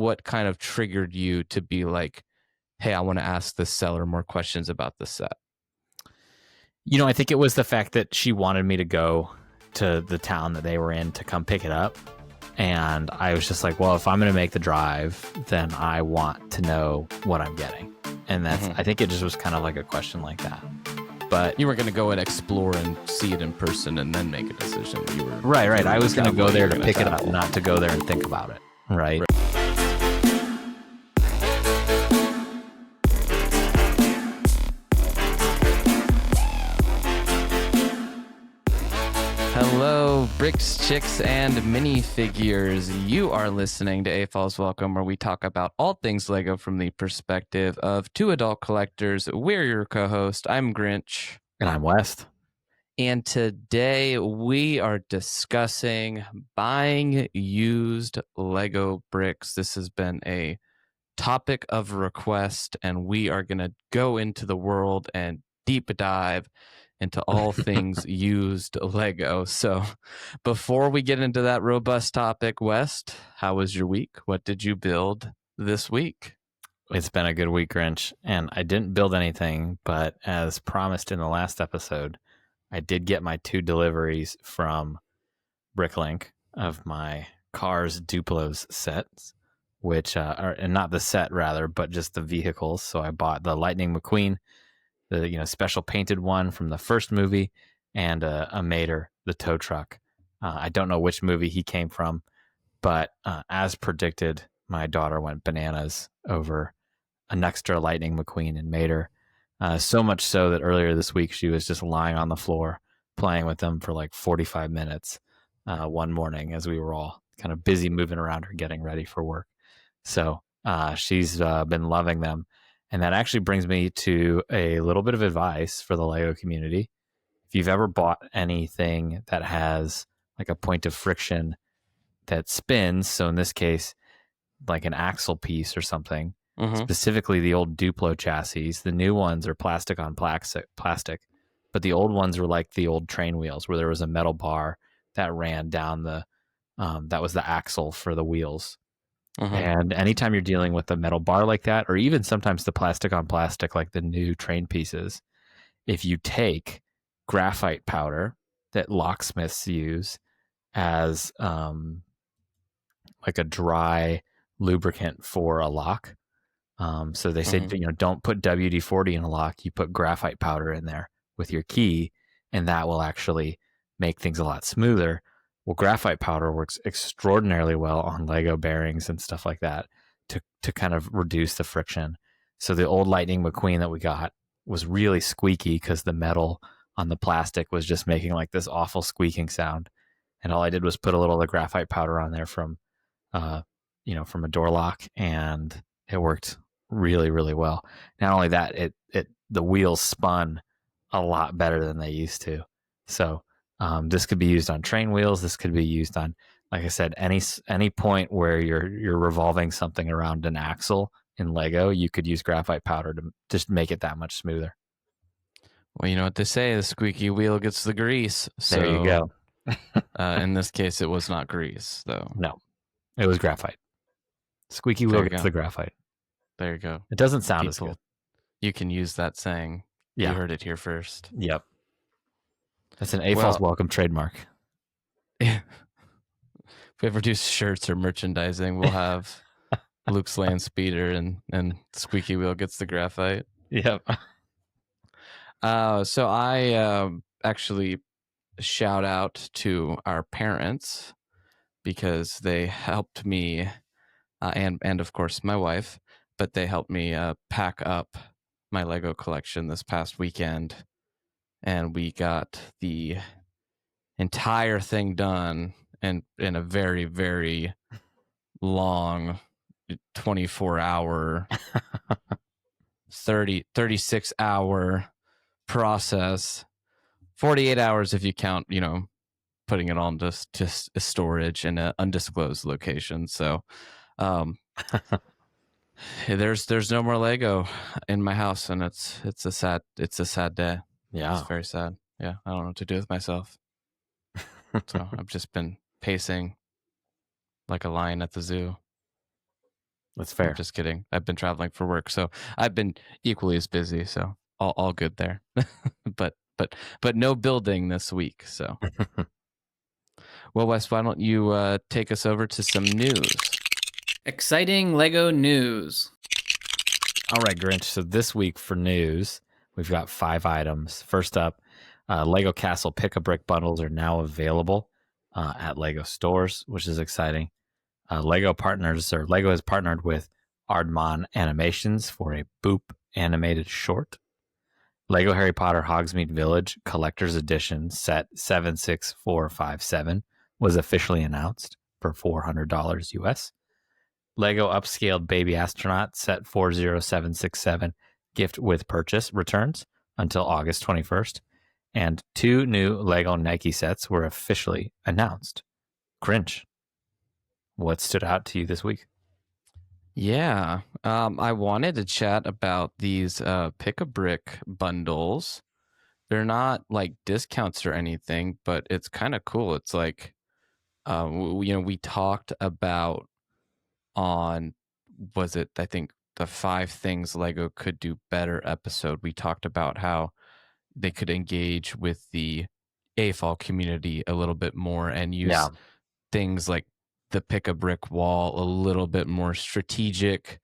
what kind of triggered you to be like, hey, I want to ask this seller more questions about the set? I think it was the fact that she wanted me to go to the town that they were in to come pick it up. And I was just like, well, if I'm going to make the drive, then I want to know what I'm getting. And I think it just was kind of like a question like that. But you weren't going to go and explore and see it in person and then make a decision. Right. I was going to go there to pick it up, not to go there and think about it. Right. Hello, bricks, chicks, and minifigures. You are listening to AFOLs Welcome, where we talk about all things Lego from the perspective of two adult collectors. We're your co-host. I'm Grinch. And I'm West. And today we are discussing buying used Lego bricks. This has been a topic of request, and we are going to go into the world and deep dive into all things used Lego. So before we get into that robust topic, West, how was your week? What did you build this week? It's been a good week, Grinch, and I didn't build anything, but as promised in the last episode, I did get my 2 deliveries from Bricklink of my Cars Duplos sets, which are, and not the set rather, but just the vehicles. So I bought the Lightning McQueen, the special painted one from the first movie, and a Mater, the tow truck. I don't know which movie he came from, but as predicted, my daughter went bananas over an extra Lightning McQueen and Mater. So much so that earlier this week she was just lying on the floor playing with them for like 45 minutes one morning as we were all kind of busy moving around her getting ready for work. So she's been loving them. And that actually brings me to a little bit of advice for the Lego community. If you've ever bought anything that has like a point of friction that spins, so in this case, like an axle piece or something, specifically the old Duplo chassis, the new ones are plastic on plastic, but the old ones were like the old train wheels where there was a metal bar that ran down that was the axle for the wheels. And anytime you're dealing with a metal bar like that, or even sometimes the plastic on plastic, like the new train pieces, if you take graphite powder that locksmiths use as like a dry lubricant for a lock, so they say, don't put WD-40 in a lock, you put graphite powder in there with your key, and that will actually make things a lot smoother. Well, graphite powder works extraordinarily well on Lego bearings and stuff like that to kind of reduce the friction. So the old Lightning McQueen that we got was really squeaky because the metal on the plastic was just making like this awful squeaking sound. And all I did was put a little of the graphite powder on there from a door lock, and it worked really, really well. Not only that, the wheels spun a lot better than they used to. So this could be used on train wheels. This could be used on, like I said, any point where you're revolving something around an axle in Lego. You could use graphite powder to just make it that much smoother. Well, you know what they say: the squeaky wheel gets the grease. So, there you go. In this case, it was not grease, though. No, it was graphite. Squeaky wheel gets the graphite. There you go. It doesn't sound as good. You can use that saying. Yeah. You heard it here first. Yep. That's an AFOLs Welcome trademark. If we ever do shirts or merchandising, we'll have Luke's Land Speeder and Squeaky Wheel gets the graphite. Yep. So I actually shout out to our parents because they helped me, and of course my wife, but they helped me pack up my Lego collection this past weekend. And we got the entire thing done in a very, very long 24-hour, 36-hour process. 48 hours if you count, putting it on just storage in an undisclosed location. So there's no more Lego in my house, and it's a sad day. Yeah. It's very sad. Yeah. I don't know what to do with myself. So I've just been pacing like a lion at the zoo. That's I'm fair. just kidding. I've been traveling for work, so I've been equally as busy. So all good there. but but no building this week. So well, Wes, why don't you take us over to some news? Exciting Lego news. All right, Grinch. So this week for news, we've got 5 items. First up, Lego Castle Pick-a-Brick bundles are now available at Lego stores, which is exciting. Lego has partnered with Aardman Animations for a Boop animated short. Lego Harry Potter Hogsmeade Village Collector's Edition set 76457 was officially announced for $400 US. Lego Upscaled Baby Astronaut set 40767 gift with purchase returns until August 21st. And 2 new Lego Nike sets were officially announced. Grinch, what stood out to you this week? Yeah, I wanted to chat about these pick-a-brick bundles. They're not like discounts or anything, but it's kind of cool. It's like, we talked about on, was it, I think, the 5 things Lego could do better episode. We talked about how they could engage with the AFOL community a little bit more and use things like the pick-a-brick wall a little bit more strategic.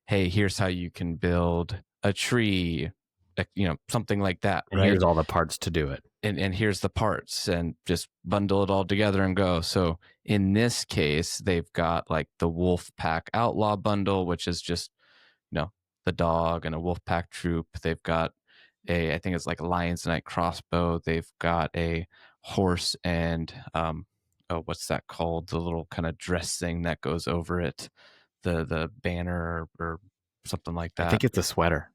Hey, here's how you can build a tree, something like that. And right? here's all the parts to do it. And here's the parts, and just bundle it all together and go. So in this case, they've got like the Wolf Pack Outlaw bundle, which is just, the dog and a Wolf Pack troop. They've got I think it's like a Lion's Night crossbow. They've got a horse and, what's that called? The little kind of dress thing that goes over it. The banner or something like that. I think it's a sweater.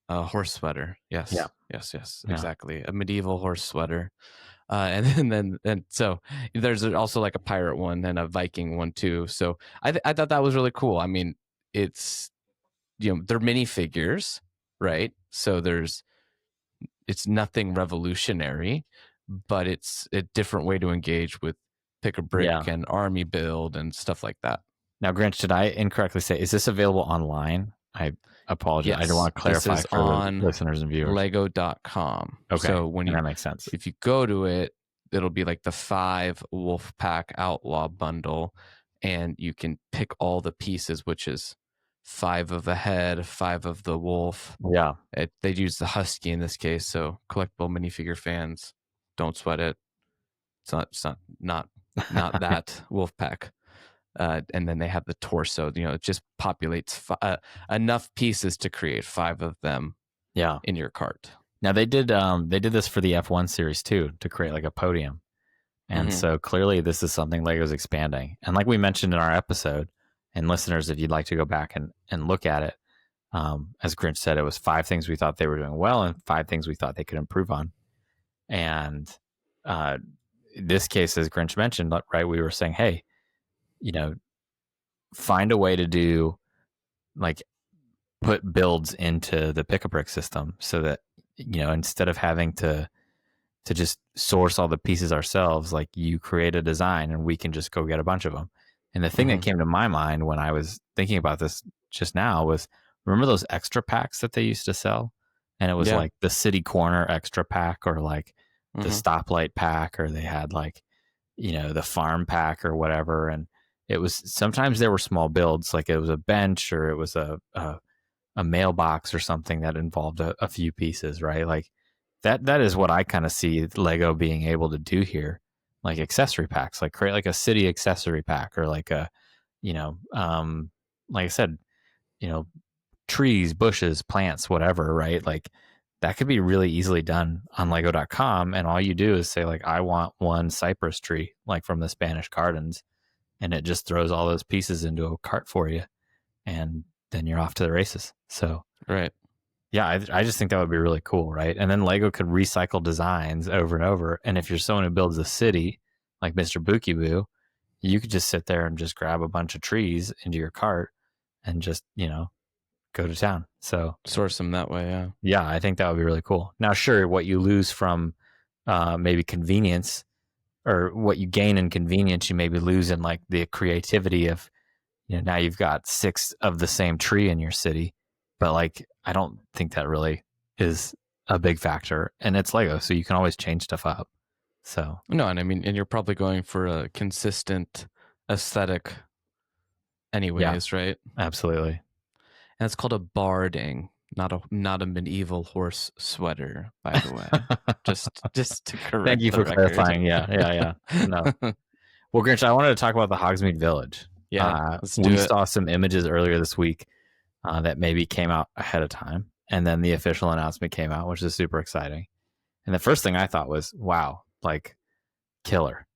A horse sweater. Yes. Yeah. Yes. Yeah. Exactly. A medieval horse sweater. And so there's also like a pirate one and a Viking one too. So I thought that was really cool. I mean, it's, they're minifigures, right? So it's nothing revolutionary, but it's a different way to engage with pick-a-brick and army build and stuff like that. Now, Grinch, did I incorrectly say, is this available online? I apologize. Yes, I don't want to clarify this is for on the listeners and viewers. Lego.com. Okay. So that makes sense. If you go to it, it'll be like the 5 Wolfpack Outlaw bundle, and you can pick all the pieces, which is 5 of the head, 5 of the wolf. Yeah. They'd use the husky in this case. So collectible minifigure fans, don't sweat it. It's not that Wolfpack. And then they have the torso. It just populates enough pieces to create 5 of them. Yeah. In your cart. Now they did this for the F1 series too, to create like a podium. And so clearly this is something Lego's expanding. And like we mentioned in our episode, and listeners, if you'd like to go back and look at it, as Grinch said, it was 5 things we thought they were doing well and 5 things we thought they could improve on. And this case, as Grinch mentioned, right, we were saying, hey, find a way to do, like, put builds into the pick-a-brick system so that, instead of having to just source all the pieces ourselves, like, you create a design and we can just go get a bunch of them. And the thing that came to my mind when I was thinking about this just now was, remember those extra packs that they used to sell? And it was like the city corner extra pack, or like the stoplight pack, or they had like, the farm pack or whatever. And it was, sometimes there were small builds, like it was a bench or it was a mailbox or something that involved a few pieces, right? Like that is what I kind of see Lego being able to do here. Like accessory packs, like create like a city accessory pack, or like a, like I said, trees, bushes, plants, whatever, right? Like that could be really easily done on lego.com. And all you do is say, like, I want 1 cypress tree, like from the Spanish gardens. And it just throws all those pieces into a cart for you. And then you're off to the races. So, right. Yeah, I just think that would be really cool, right? And then Lego could recycle designs over and over. And if you're someone who builds a city, like Mr. Bookie Boo, you could just sit there and just grab a bunch of trees into your cart and just, go to town. So source them that way, yeah. Yeah, I think that would be really cool. Now, sure, what you lose from maybe convenience, or what you gain in convenience, you maybe lose in like the creativity of, now you've got 6 of the same tree in your city, but like I don't think that really is a big factor, and it's Lego, so you can always change stuff up. So No, and I mean, and you're probably going for a consistent aesthetic anyways, right? absolutely. And it's called a barding, not a medieval horse sweater, by the way. just to correct. Thank you the for record. clarifying. Yeah. No. Well, Grinch, I wanted to talk about the Hogsmeade Village. Yeah, let's do we it. saw some images earlier this week that maybe came out ahead of time, and then the official announcement came out, which is super exciting. And the first thing I thought was, wow, like killer.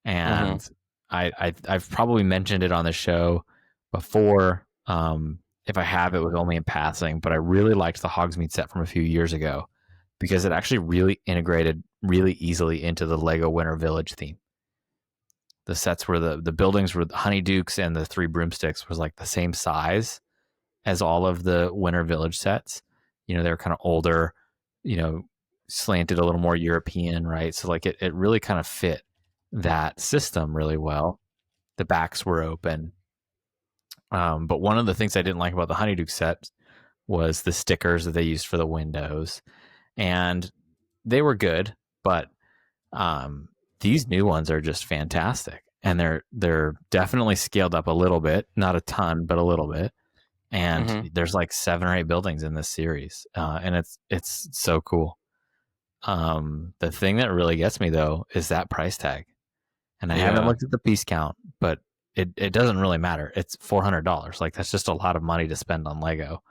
And I've probably mentioned it on the show before. If I have, it was only in passing, but I really liked the Hogsmeade set from a few years ago because it actually really integrated really easily into the Lego Winter Village theme. The sets were the buildings were the Honeydukes, and the 3 broomsticks was like the same size as all of the Winter Village sets. They were kind of older, slanted a little more European, right? So like it really kind of fit that system really well. The backs were open. But one of the things I didn't like about the Honeyduke set was the stickers that they used for the windows. And they were good, but these new ones are just fantastic. And they're definitely scaled up a little bit, not a ton, but a little bit. And there's like 7 or 8 buildings in this series. And it's so cool. The thing that really gets me though is that price tag. And I haven't looked at the piece count, but it doesn't really matter. It's $400. Like that's just a lot of money to spend on Lego,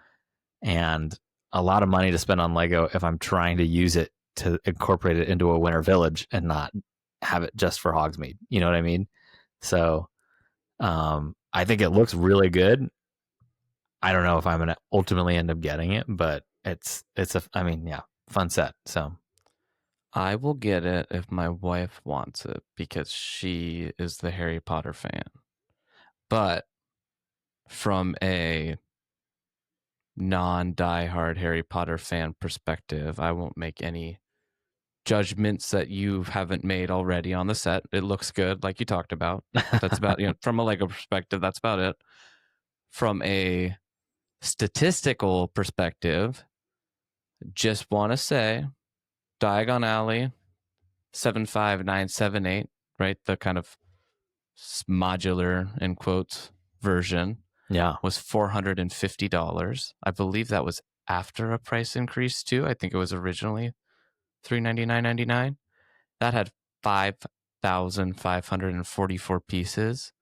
and a lot of money to spend on Lego if I'm trying to use it to incorporate it into a Winter Village and not have it just for Hogsmeade. You know what I mean? So I think it looks really good. I don't know if I'm going to ultimately end up getting it, but it's fun set. So I will get it if my wife wants it because she is the Harry Potter fan. But from a non-diehard Harry Potter fan perspective, I won't make any judgments that you haven't made already on the set. It looks good, like you talked about. That's about, from a Lego perspective, that's about it. From a statistical perspective, just want to say Diagon Alley 75978, right? The kind of modular, in quotes, version was $450. I believe that was after a price increase too. I think it was originally $399.99. That had 5,544 pieces,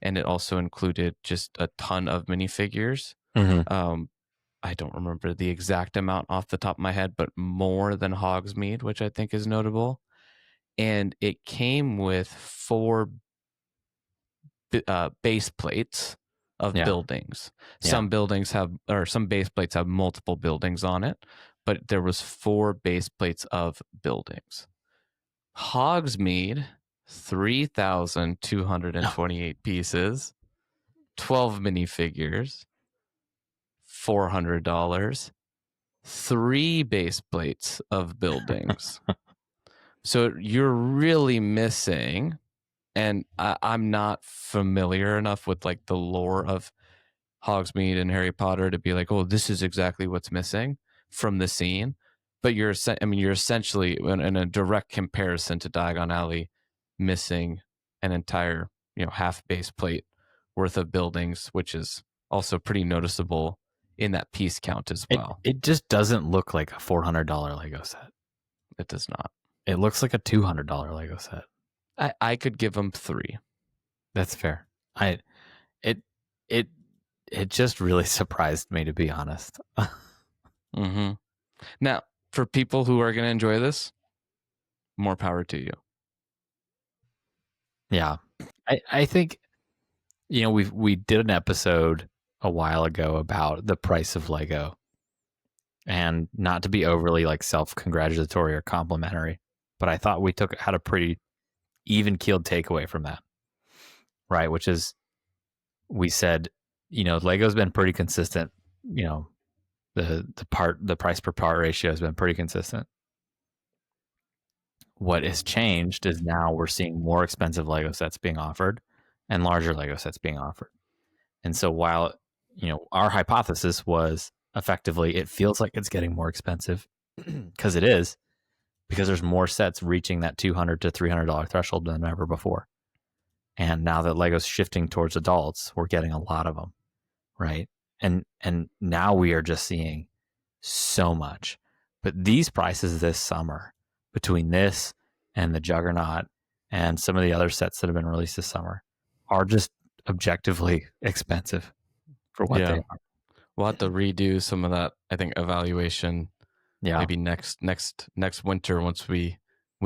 and it also included just a ton of minifigures. I don't remember the exact amount off the top of my head, but more than Hogsmeade, which I think is notable. And it came with 4 base plates of buildings. Some buildings have, or some base plates have multiple buildings on it, but there was 4 base plates of buildings. Hogsmeade, 3,228 pieces, 12 minifigures, $400, 3 base plates of buildings. So you're really missing, and I'm not familiar enough with like the lore of Hogsmeade and Harry Potter to be like, oh, this is exactly what's missing from the scene. But you're essentially in a direct comparison to Diagon Alley, missing an entire half base plate worth of buildings, which is also pretty noticeable in that piece count as well. It just doesn't look like a $400 Lego set. It does not. It looks like a $200 Lego set. I could give them 3. That's fair. It just really surprised me, to be honest. Now, for people who are going to enjoy this, more power to you. Yeah, I think we did an episode a while ago about the price of Lego, and not to be overly like self-congratulatory or complimentary, but I thought we had a pretty even-keeled takeaway from that, right? Which is, we said, Lego's been pretty consistent. The price per part ratio has been pretty consistent. What has changed is now we're seeing more expensive Lego sets being offered and larger Lego sets being offered. And so while, our hypothesis was effectively it feels like it's getting more expensive because it is, because there's more sets reaching that $200 to $300 threshold than ever before. And now that Lego's shifting towards adults, we're getting a lot of them, right? And now we are just seeing so much. But these prices this summer, between this and the Juggernaut and some of the other sets that have been released this summer, are just objectively expensive for what they are. We'll have to redo some of that, I think, evaluation. Yeah. Maybe next winter once we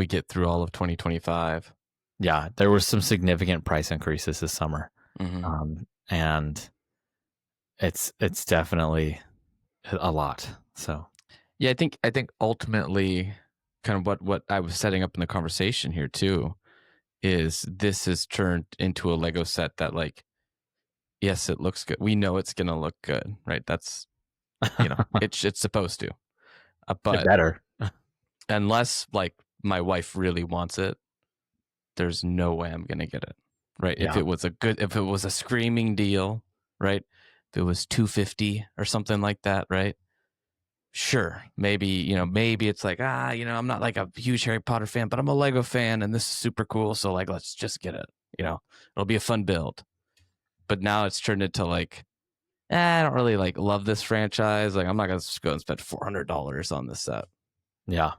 get through all of 2025. Yeah, there were some significant price increases this summer, and it's definitely a lot. So yeah, I think ultimately, kind of what I was setting up in the conversation here too, is this has turned into a Lego set that, like, yes, it looks good. We know it's gonna look good, right? That's it's supposed to, but it better. Unless like my wife really wants it, there's no way I'm gonna get it, right? Yeah. If it was a screaming deal, right? If it was $250 or something like that, right? Sure, maybe it's like, I'm not like a huge Harry Potter fan, but I'm a Lego fan, and this is super cool. So like, let's just get it. It'll be a fun build. But now it's turned into like, I don't really like love this franchise. Like, I'm not gonna go and spend $400 on this set. Yeah.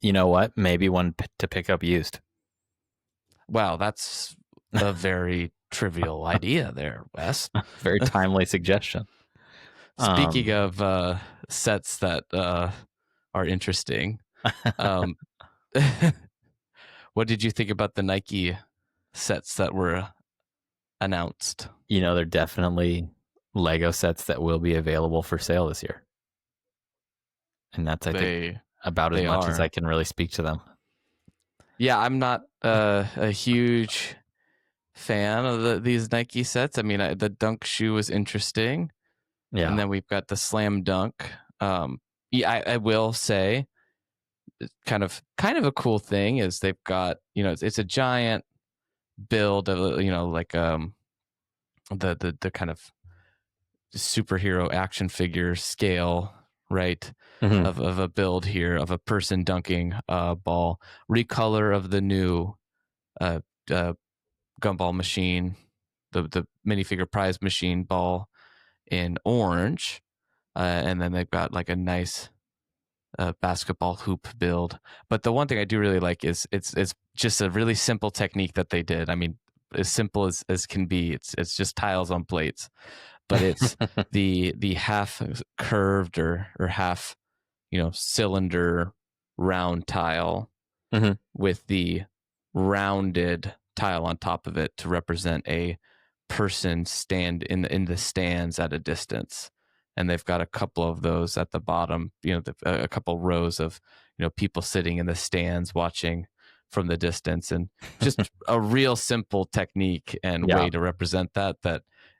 You know what? Maybe one to pick up used. Wow, that's a very trivial idea there, Wes. Very timely suggestion. Speaking of sets that are interesting, what did you think about the Nike sets that were announced? They're definitely Lego sets that will be available for sale this year. And that's, I think, about as much as I can really speak to them. Yeah, I'm not a huge fan of these Nike sets. I mean, the Dunk shoe was interesting. Yeah. And then we've got the Slam Dunk. I will say, kind of a cool thing is they've got, it's a giant build of, like the kind of superhero action figure scale, right? Of a build here of a person dunking a ball, recolor of the new gumball machine, the minifigure prize machine ball in orange, and then they've got like a nice basketball hoop build. But the one thing I do really like is it's just a really simple technique that they did. I mean, as simple as can be. It's just tiles on plates, but it's the half curved or half cylinder round tile with the rounded tile on top of it to represent a person stand in the stands at a distance. And they've got a couple of those at the bottom, a couple rows of people sitting in the stands watching from the distance, and just a real simple technique and way to represent that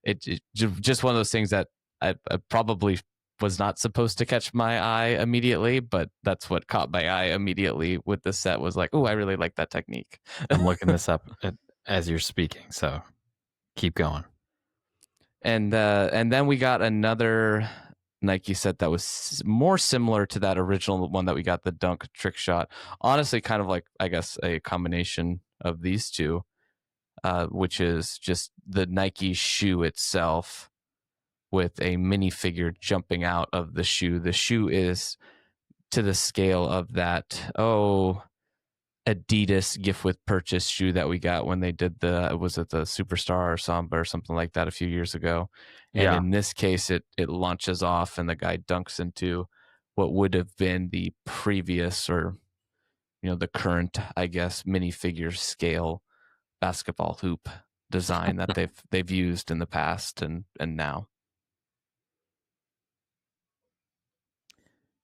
it just one of those things that I probably was not supposed to catch my eye immediately, but that's what caught my eye immediately with the set. Was like, oh, I really like that technique. I'm looking this up as you're speaking, so keep going. And then we got another Nike set that was more similar to that original one that we got, the Dunk trick shot. Honestly, kind of like, I guess, a combination of these two, which is just the Nike shoe itself with a minifigure jumping out of the shoe. The shoe is to the scale of that, Adidas gift with purchase shoe that we got when they did was it the Superstar or Samba or something like that a few years ago. And in this case, it launches off and the guy dunks into what would have been the previous, or the current, I guess, minifigure scale basketball hoop design that they've used in the past and now.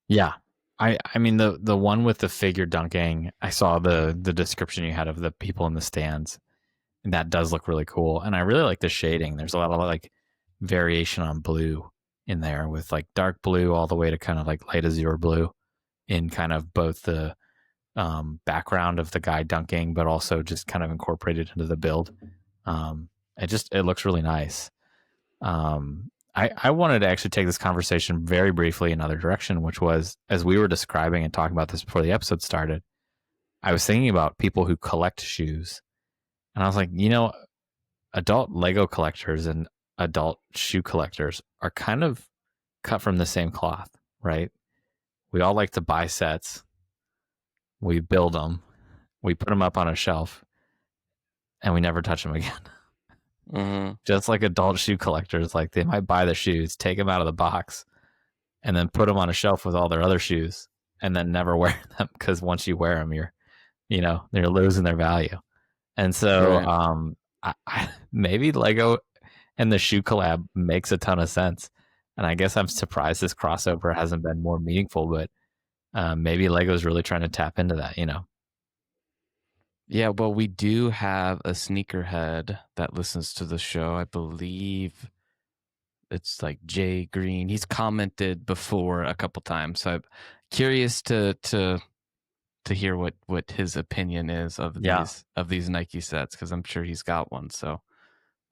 Yeah. I mean, the one with the figure dunking, I saw the description you had of the people in the stands, and that does look really cool. And I really like the shading. There's a lot of like variation on blue in there, with like dark blue all the way to kind of like light azure blue in kind of both the background of the guy dunking, but also just kind of incorporated into the build. it looks really nice. I wanted to actually take this conversation very briefly in another direction, which was, as we were describing and talking about this before the episode started, I was thinking about people who collect shoes. And I was like, adult Lego collectors and adult shoe collectors are kind of cut from the same cloth, right? We all like to buy sets. We build them. We put them up on a shelf, and we never touch them again. Mm-hmm. Just like adult shoe collectors, like they might buy the shoes, take them out of the box, and then put them on a shelf with all their other shoes, and then never wear them, because once you wear them, they're losing their value. And so, maybe Lego and the shoe collab makes a ton of sense. And I guess I'm surprised this crossover hasn't been more meaningful, but maybe Lego's really trying to tap into that, Yeah, well, we do have a sneakerhead that listens to the show. I believe it's like Jay Green. He's commented before a couple times, so I'm curious to hear what his opinion is of these Nike sets, because I'm sure he's got one. So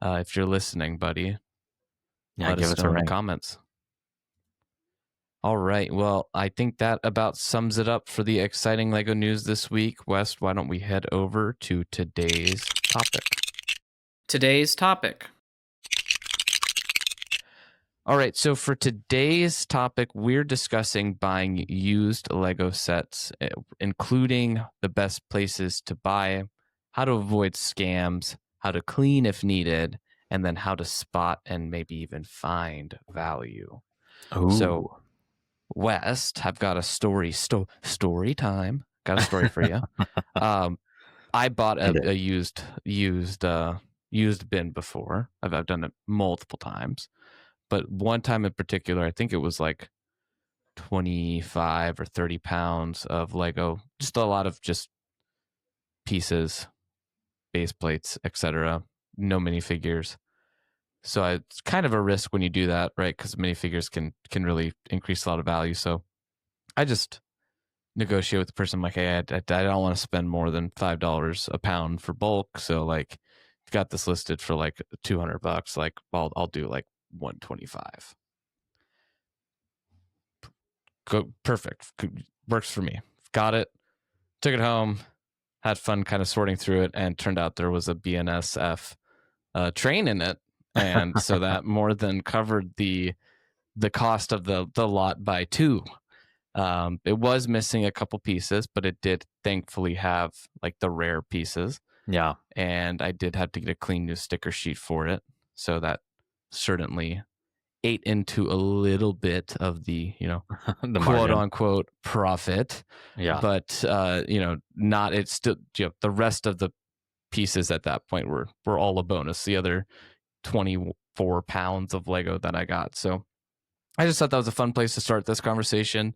if you're listening, buddy, let give us us know a in the ring. comments. All right. Well, I think that about sums it up for the exciting Lego news this week. West, why don't we head over to today's topic? Today's topic. All right. So for today's topic, we're discussing buying used Lego sets, including the best places to buy, how to avoid scams, how to clean if needed, and then how to spot and maybe even find value. Ooh. So, West, I've got a story time. Got a story for you. I bought a used bin before. I've done it multiple times, but one time in particular, I think it was like 25 or 30 pounds of Lego, just a lot of just pieces, base plates, etc. No minifigures. So it's kind of a risk when you do that, right? Because minifigures can really increase a lot of value. So I just negotiate with the person. I'm like, hey, I don't want to spend more than $5 a pound for bulk. So like, got this listed for like $200. Like, I'll do like 125. Perfect. Works for me. Got it. Took it home. Had fun kind of sorting through it, and turned out there was a BNSF train in it. And so that more than covered the cost of the lot by two. It was missing a couple pieces, but it did thankfully have like the rare pieces. Yeah. And I did have to get a clean new sticker sheet for it. So that certainly ate into a little bit of the, the quote margin. unquote profit. Yeah. But, not, it's still, the rest of the pieces at that point were all a bonus. The other 24 pounds of Lego that I got. So I just thought that was a fun place to start this conversation.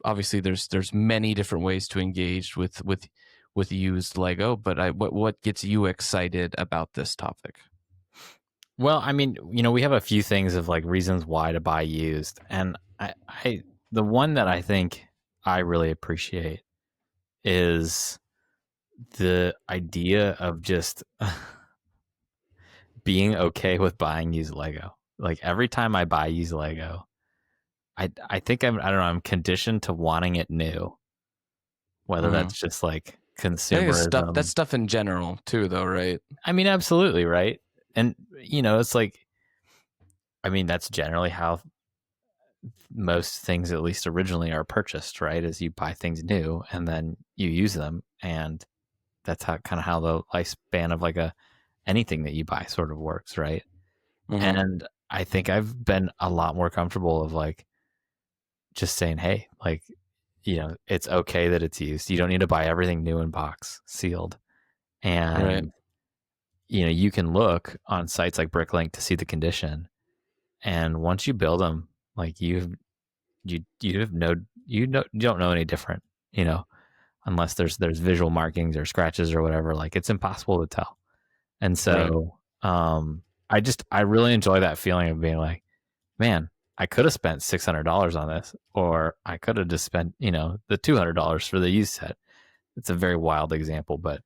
Obviously there's many different ways to engage with used Lego, but what gets you excited about this topic? Well, I mean, we have a few things of like reasons why to buy used, and I the one that I think I really appreciate is the idea of just being okay with buying used Lego. Like every time I buy used Lego, I think I'm conditioned to wanting it new. Whether that's just like consumerism. That's stuff in general too, though, right? I mean, absolutely, right? And it's like, I mean, that's generally how most things, at least originally, are purchased, right? Is you buy things new and then you use them, and that's how the lifespan of like anything that you buy sort of works, right? Mm-hmm. And I think I've been a lot more comfortable of like just saying, hey, like, it's okay that it's used. You don't need to buy everything new in box, sealed. And right. You can look on sites like Bricklink to see the condition. And once you build them, like you don't know any different, unless there's visual markings or scratches or whatever. Like it's impossible to tell. And so I really enjoy that feeling of being like, man, I could have spent $600 on this, or I could have just spent, the $200 for the used set. It's a very wild example, but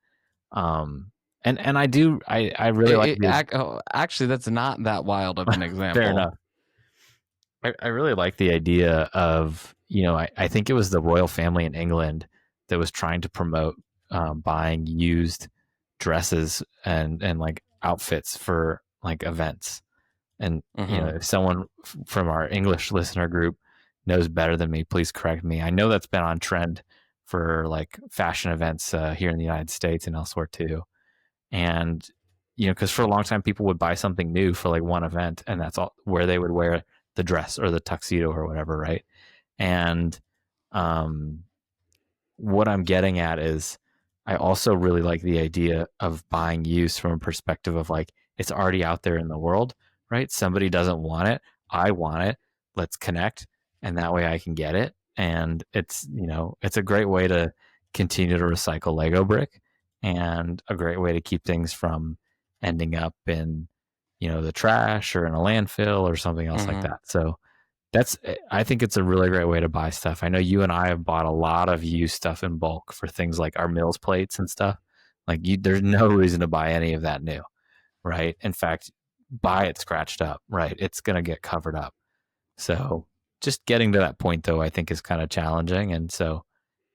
And I really like Actually, that's not that wild of an example. fair enough. I really like the idea of, I think it was the royal family in England that was trying to promote buying used dresses and like outfits for like events. And, if someone from our English listener group knows better than me, please correct me. I know that's been on trend for like fashion events here in the United States and elsewhere too. And, because for a long time people would buy something new for like one event and that's all where they would wear the dress or the tuxedo or whatever, right? And what I'm getting at is I also really like the idea of buying used from a perspective of like it's already out there in the world, right? Somebody doesn't want it. I want it. Let's connect. And that way I can get it. And it's a great way to continue to recycle Lego brick and a great way to keep things from ending up in, the trash or in a landfill or something else like that. So I think it's a really great way to buy stuff. I know you and I have bought a lot of used stuff in bulk for things like our Mills plates and stuff. Like there's no reason to buy any of that new, right? In fact, buy it scratched up, right? It's going to get covered up. So just getting to that point though, I think is kind of challenging. And so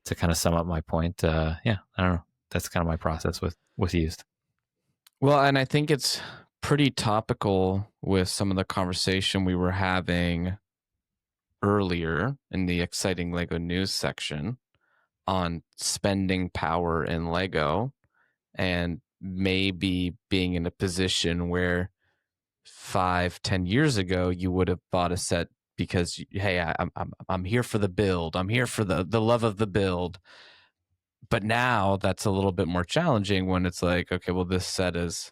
to kind of sum up my point, I don't know. That's kind of my process with used. Well, and I think it's pretty topical with some of the conversation we were having earlier in the exciting Lego news section on spending power in Lego and maybe being in a position where 5-10 years ago you would have bought a set because, hey, I'm here for the build, I'm here for the love of the build. But now that's a little bit more challenging when it's like, okay, well, this set is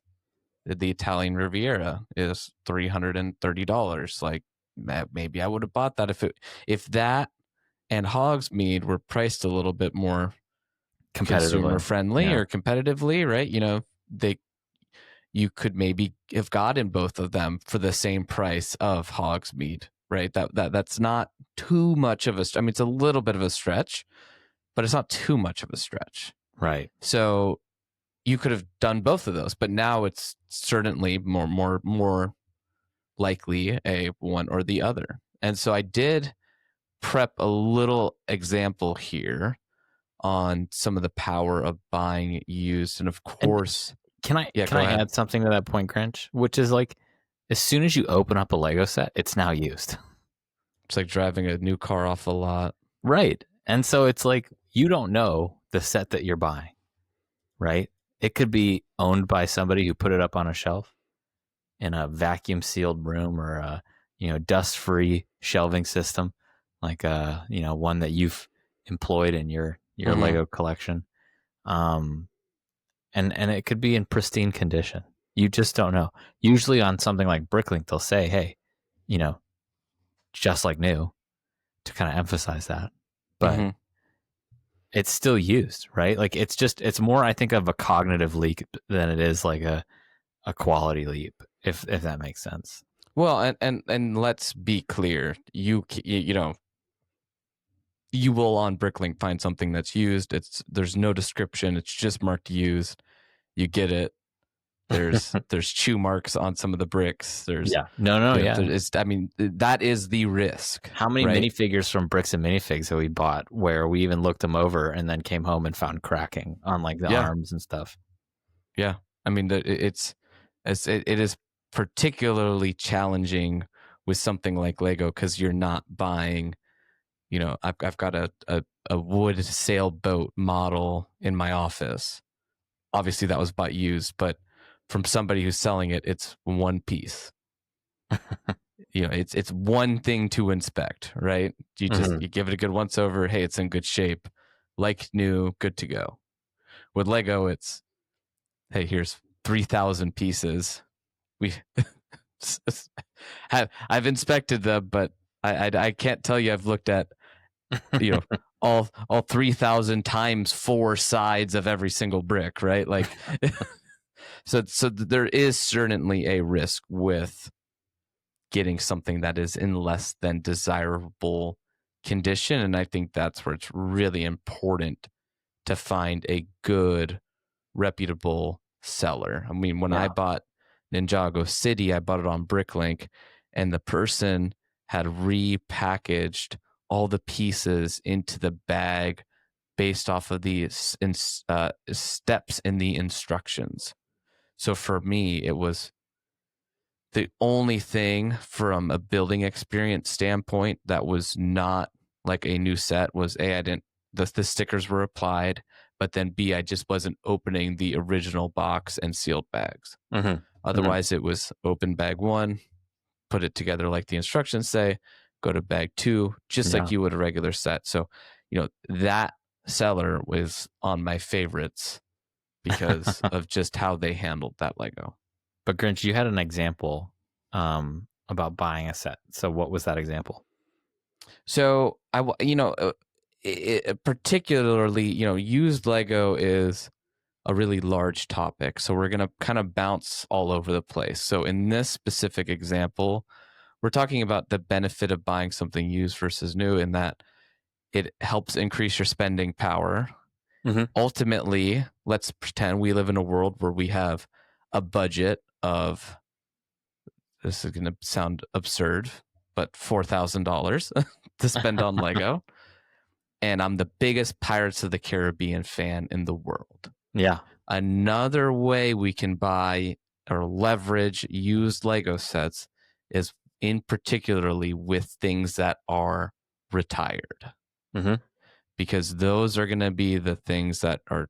the Italian Riviera is $330. Like maybe I would have bought that if that and Hogsmeade were priced a little bit more consumer friendly or competitively, right? You could maybe have gotten both of them for the same price of Hogsmeade, right? That's not too much of a. I mean, it's a little bit of a stretch, but it's not too much of a stretch, right? So you could have done both of those, but now it's certainly more likely a one or the other. And so I did prep a little example here on some of the power of buying used, and of course, can I add something to that point, Grinch? Which is like, as soon as you open up a Lego set, it's now used. It's like driving a new car off a lot, right? And so it's like you don't know the set that you're buying, right? It could be owned by somebody who put it up on a shelf in a vacuum sealed room or a dust free shelving system, like one that you've employed in your Lego collection. And it could be in pristine condition. You just don't know. Usually on something like Bricklink, they'll say, hey, just like new, to kind of emphasize that. But it's still used, right? Like it's more, I think, of a cognitive leap than it is like a quality leap, if that makes sense. Well, and let's be clear, you will on Bricklink find something that's used. There's no description. It's just marked used. You get it. There's chew marks on some of the bricks. There's I mean, that is the risk. How many minifigures from Bricks and Minifigs that we bought where we even looked them over and then came home and found cracking on like the arms and stuff? Yeah, I mean, it is particularly challenging with something like Lego because you're not buying. I've got a wood sailboat model in my office. Obviously, that was bought used, but from somebody who's selling it, it's one piece. It's one thing to inspect, right? You just you give it a good once over. Hey, it's in good shape, like new, good to go. With Lego, it's hey, here's 3,000 pieces. I've inspected them, but I can't tell you I've looked at all 3,000 times 4 sides of every single brick, right? Like so there is certainly a risk with getting something that is in less than desirable condition, and I think that's where it's really important to find a good, reputable seller. I mean, when Yeah. I bought Ninjago City, I bought it on Bricklink, and the person had repackaged all the pieces into the bag based off of the steps in the instructions. So for me, it was the only thing from a building experience standpoint that was not like a new set was I didn't the stickers were applied, but then B, I just wasn't opening the original box and sealed bags. Mm-hmm. Otherwise, it was open bag 1, put it together like the instructions say, go to bag 2, just like you would a regular set. So, that seller was on my favorites because of just how they handled that Lego. But Grinch, you had an example about buying a set. So what was that example? So particularly, used Lego is a really large topic. So we're going to kind of bounce all over the place. So in this specific example, we're talking about the benefit of buying something used versus new, in that it helps increase your spending power. Mm-hmm. Ultimately, let's pretend we live in a world where we have a budget of, this is going to sound absurd, but $4,000 to spend on Lego. And I'm the biggest Pirates of the Caribbean fan in the world. Yeah. Another way we can buy or leverage used Lego sets is in particularly with things that are retired. Mm-hmm. Because those are going to be the things that are,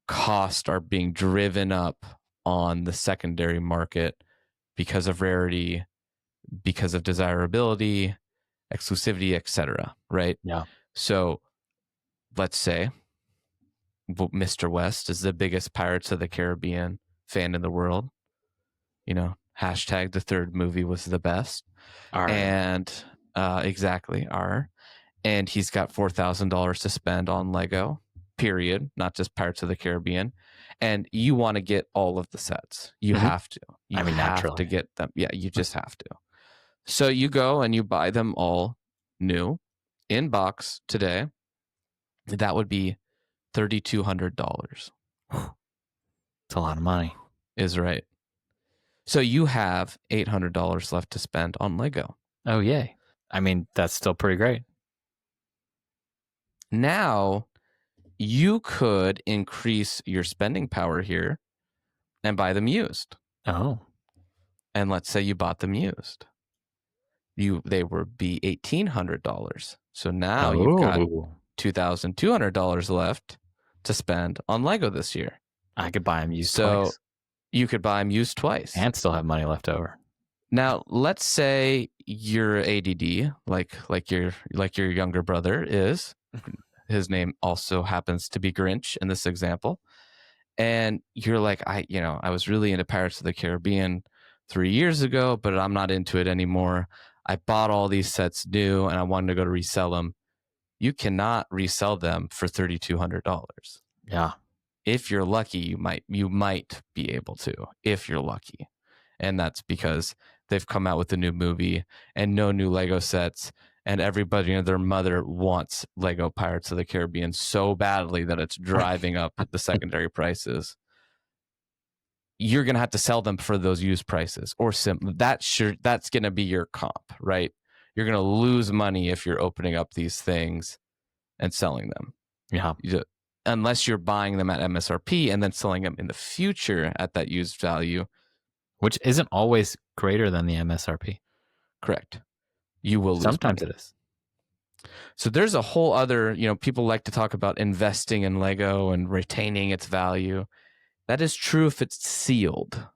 cost are being driven up on the secondary market because of rarity, because of desirability, exclusivity, etc. Right? Yeah. So let's say Mr. West is the biggest Pirates of the Caribbean fan in the world. Hashtag the third movie was the best. And exactly, and he's got $4,000 to spend on Lego, period, not just Pirates of the Caribbean. And you want to get all of the sets. You have to. You have naturally to get them. Yeah, you just have to. So you go and you buy them all new in box today. That would be $3,200. It's a lot of money. Is right. So you have $800 left to spend on Lego. Oh, yay. I mean, that's still pretty great. Now, you could increase your spending power here and buy them used. Oh. And let's say you bought them used. They would be $1,800. So now you've got $2,200 left to spend on Lego this year. I could buy them used twice. You could buy them used twice. And still have money left over. Now, let's say you're ADD, like your younger brother is. His name also happens to be Grinch in this example. And you're like, I was really into Pirates of the Caribbean 3 years ago, but I'm not into it anymore. I bought all these sets new and I wanted to go to resell them. You cannot resell them for $3,200. Yeah. If you're lucky, you might be able to, if you're lucky. And that's because they've come out with a new movie and no new Lego sets, and everybody and their mother wants Lego Pirates of the Caribbean so badly that it's driving up the secondary prices. You're going to have to sell them for those used prices, or that's going to be your comp, right? You're going to lose money if you're opening up these things and selling them. Yeah. Unless you're buying them at MSRP and then selling them in the future at that used value. Which isn't always greater than the MSRP. Correct. You will lose Sometimes money. It is. So there's a whole other, people like to talk about investing in Lego and retaining its value. That is true if it's sealed.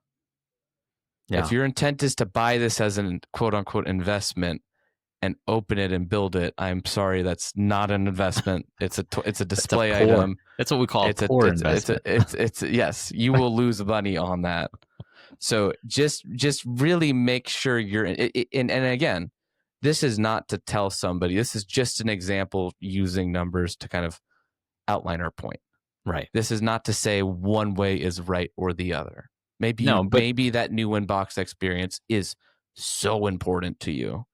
Yeah. If your intent is to buy this as an quote unquote investment and open it and build it, I'm sorry, that's not an investment. It's a display item. That's what we call a poor investment. It's yes, you will lose money on that. So just really make sure you're and again, this is not to tell somebody. This is just an example using numbers to kind of outline our point. Right. This is not to say one way is right or the other. Maybe that new in-box experience is so important to you.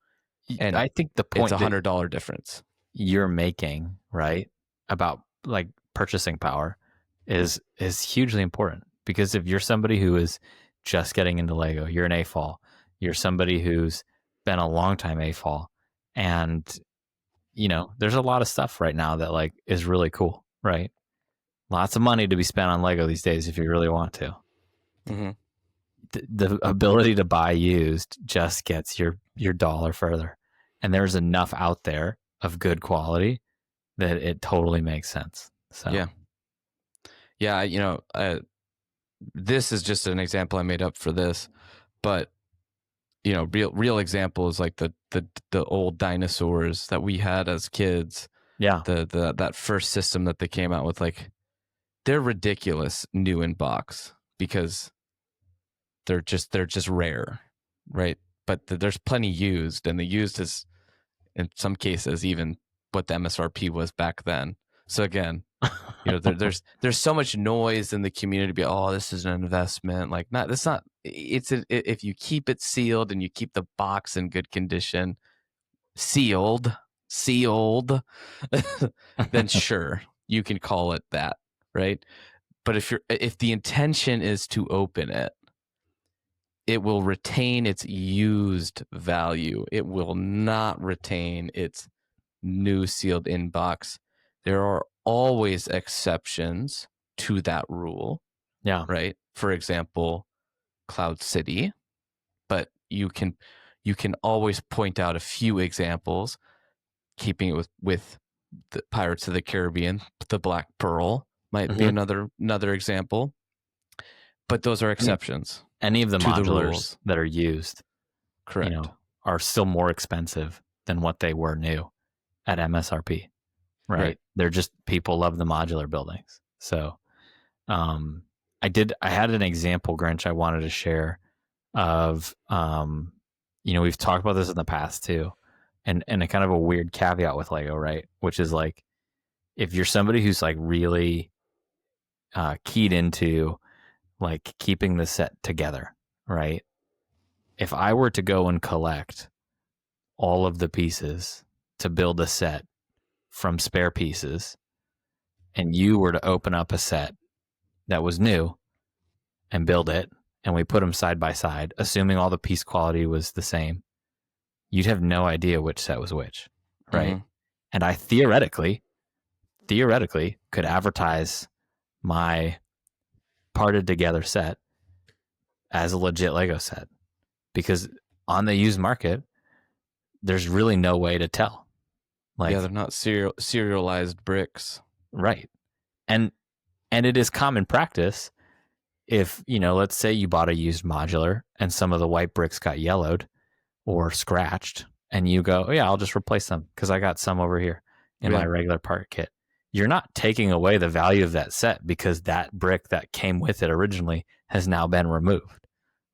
And I think the point it's $100 difference you're making, right, about like purchasing power is hugely important. Because if you're somebody who is just getting into Lego, you're an AFOL. You're somebody who's been a long time AFOL, and there's a lot of stuff right now that like is really cool, right? Lots of money to be spent on Lego these days if you really want to. Mm-hmm. The ability to buy used just gets your dollar further, and there's enough out there of good quality that it totally makes sense. So yeah, this is just an example I made up for this, but real example is like the old dinosaurs that we had as kids. yeah, That first system that they came out with, like, they're ridiculous new in box because they're just rare, right? But there's plenty used, and the used is in some cases even what the MSRP was back then. So again, there's so much noise in the community. Be, oh, this is an investment. Like, not, that's not. If you keep it sealed and you keep the box in good condition, sealed, then sure, you can call it that, right? But if the intention is to open it, it will retain its used value. It will not retain its new sealed inbox. There are always exceptions to that rule, yeah, right? For example, Cloud City, but you can always point out a few examples. Keeping it with the Pirates of the Caribbean, the Black Pearl might be another example, but those are exceptions. Any of the to the modulars rules. that are used, Correct. are still more expensive than what they were new at MSRP, right? They're just, people love the modular buildings. So I had an example, Grinch, I wanted to share of, we've talked about this in the past too, and a kind of a weird caveat with Lego, right? Which is like, if you're somebody who's like really keyed into like keeping the set together, right? If I were to go and collect all of the pieces to build a set from spare pieces, and you were to open up a set that was new and build it, and we put them side by side, assuming all the piece quality was the same, you'd have no idea which set was which, right? Mm-hmm. And I theoretically could advertise my parted together set as a legit Lego set, because on the used market, there's really no way to tell. Like, yeah, they're not serialized bricks, right? And it is common practice, if let's say you bought a used modular and some of the white bricks got yellowed or scratched, and you go, oh yeah, I'll just replace them because I got some over here in my regular part kit. You're not taking away the value of that set because that brick that came with it originally has now been removed,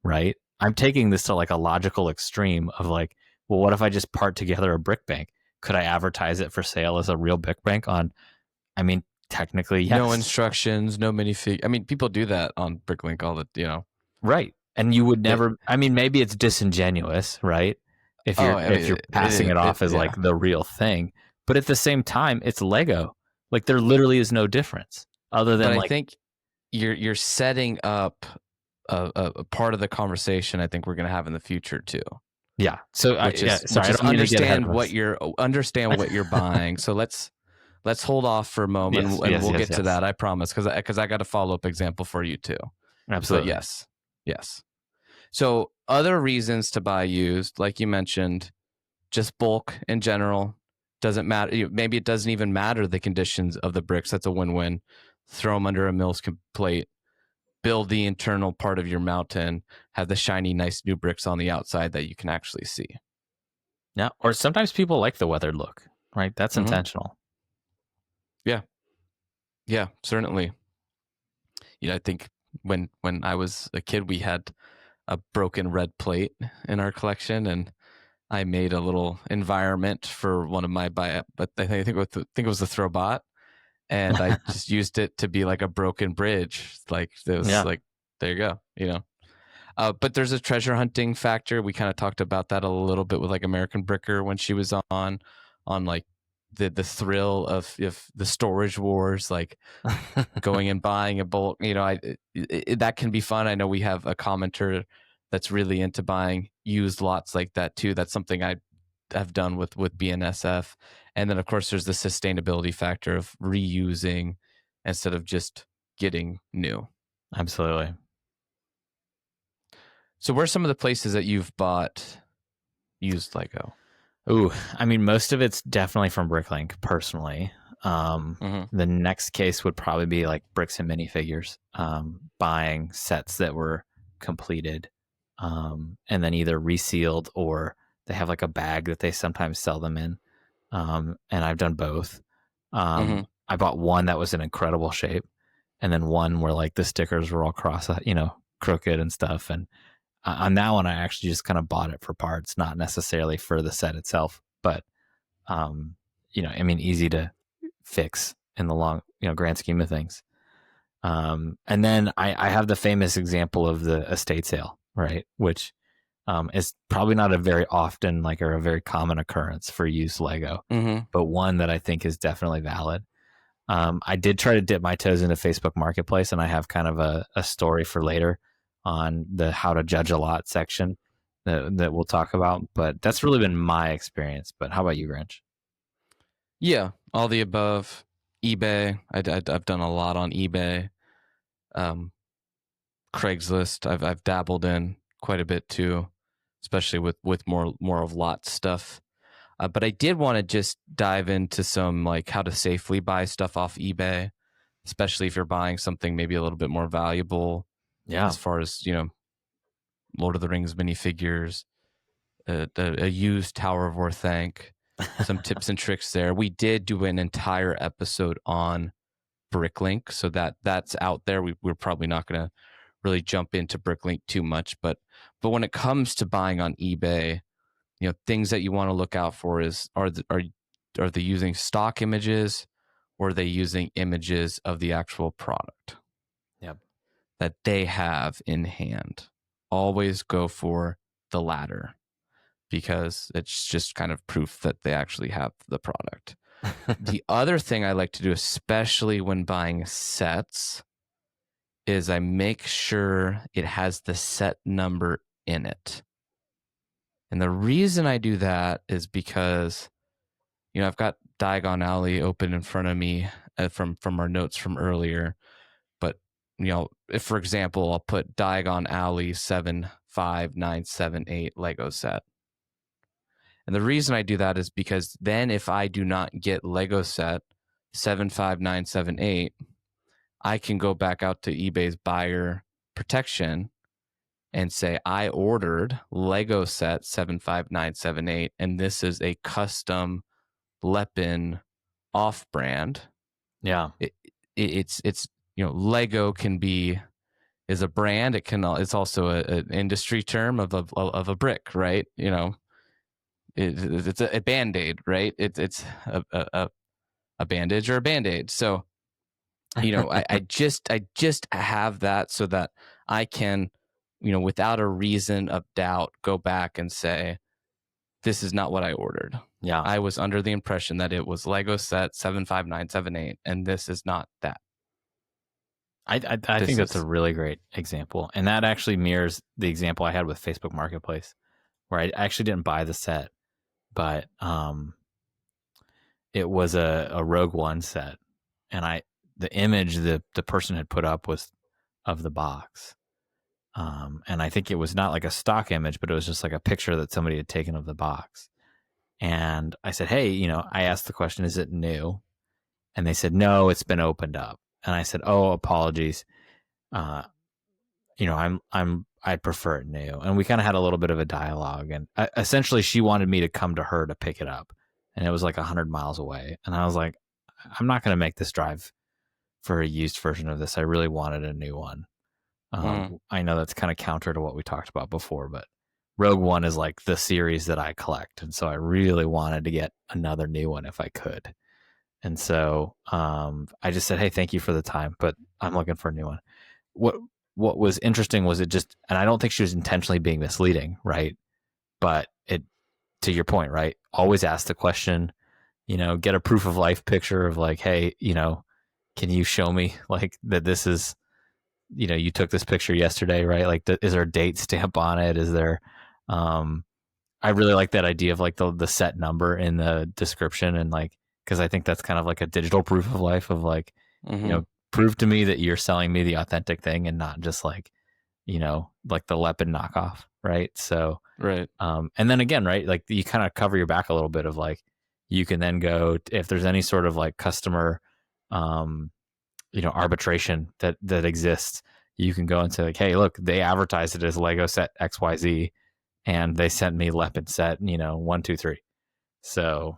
right? I'm taking this to like a logical extreme of like, well, what if I just part together a brick bank? Could I advertise it for sale as a real brick bank on? I mean, technically, yes. No instructions, no minifig. I mean, people do that on Bricklink all the, right? And you would never. I mean, maybe it's disingenuous, right? If you're passing it off as like the real thing, but at the same time, it's Lego. Like, there literally is no difference other than. But I think you're setting up a part of the conversation I think we're going to have in the future too. Yeah. So understand what you're buying. So let's hold off for a moment, and we'll get to that. I promise, because I got a follow-up example for you too. Absolutely. But yes. So other reasons to buy used, like you mentioned, just bulk in general. Doesn't matter. Maybe it doesn't even matter the conditions of the bricks. That's a win-win. Throw them under a mill's plate. Build the internal part of your mountain. Have the shiny, nice new bricks on the outside that you can actually see. Yeah. Or sometimes people like the weathered look, right? That's intentional. Yeah, certainly. I think when I was a kid, we had a broken red plate in our collection, and I made a little environment for one of my but I think it was the Throwbot, and I just used it to be like a broken bridge. Like, it was like, there you go, but there's a treasure hunting factor. We kind of talked about that a little bit with like American Bricker when she was on like the thrill of if the storage wars, like going and buying a bulk, that can be fun. I know we have a commenter that's really into buying used lots like that too. That's something I have done with BNSF. And then of course there's the sustainability factor of reusing instead of just getting new. Absolutely. So where's some of the places that you've bought used Lego? Ooh, I mean, most of it's definitely from Bricklink personally. The next case would probably be like Bricks and Minifigures, buying sets that were completed, and then either resealed or they have like a bag that they sometimes sell them in. And I've done both. I bought one that was in incredible shape, and then one where like the stickers were all crooked and stuff. And on that one, I actually just kind of bought it for parts, not necessarily for the set itself, but easy to fix in the long, grand scheme of things. And then I have the famous example of the estate sale, right? Which is probably not a very often or a very common occurrence for used Lego, but one that I think is definitely valid. I did try to dip my toes into Facebook Marketplace, and I have kind of a story for later on the how to judge a lot section that we'll talk about. But that's really been my experience. But how about you, Grinch? Yeah, all the above. eBay. I've done a lot on eBay. Craigslist. I've dabbled in quite a bit too, especially with more of lot stuff. But I did want to just dive into some how to safely buy stuff off eBay, especially if you're buying something maybe a little bit more valuable. Yeah. As far as Lord of the Rings minifigures, a used Tower of Orthanc, some tips and tricks there. We did do an entire episode on Bricklink, so that's out there. We're probably not going to really jump into Bricklink too much, but when it comes to buying on eBay, things that you want to look out for is are they using stock images, or are they using images of the actual product? Yep. That they have in hand. Always go for the latter, because it's just kind of proof that they actually have the product. The other thing I like to do, especially when buying sets, is I make sure it has the set number in it. And the reason I do that is because, I've got Diagon Alley open in front of me from our notes from earlier. But, if, for example, I'll put Diagon Alley 75978 Lego set. And the reason I do that is because then if I do not get Lego set 75978, I can go back out to eBay's buyer protection and say, I ordered Lego set 75978, and this is a custom Lepin off-brand. Yeah. It's Lego is a brand. It's also an industry term of a brick, right? It's a Band-Aid, right? It's a bandage or a Band-Aid. So, I just have that so that I can, without a reason of doubt, go back and say, this is not what I ordered. Yeah. I was under the impression that it was Lego set 75978, and this is not that. I think that's a really great example. And that actually mirrors the example I had with Facebook Marketplace, where I actually didn't buy the set, but it was a Rogue One set. And the image the person had put up was of the box. And I think it was not like a stock image, but it was just like a picture that somebody had taken of the box. And I said, hey, I asked the question, is it new? And they said, no, it's been opened up. And I said, oh, apologies. I prefer it new. And we kind of had a little bit of a dialogue. And essentially, she wanted me to come to her to pick it up. And it was like 100 miles away. And I was like, I'm not going to make this drive for a used version of this. I really wanted a new one. I know that's kind of counter to what we talked about before, but Rogue One is like the series that I collect. And so I really wanted to get another new one if I could. And so I just said, hey, thank you for the time, but I'm looking for a new one. What was interesting was it just, and I don't think she was intentionally being misleading, right? But to your point, right? Always ask the question, get a proof of life picture of like, hey, can you show me like that this is, you took this picture yesterday, right? Like, is there a date stamp on it? Is there, I really like that idea of like the set number in the description, and like, because I think that's kind of like a digital proof of life of like, prove to me that you're selling me the authentic thing and not just like, like the Leopard knockoff, right? So, Right. And then again, right, like you kind of cover your back a little bit of like, you can then go if there's any sort of like customer, arbitration that exists, you can go and say like, hey, look, they advertised it as Lego set XYZ, and they sent me Leopard set, 1, 2, 3. So,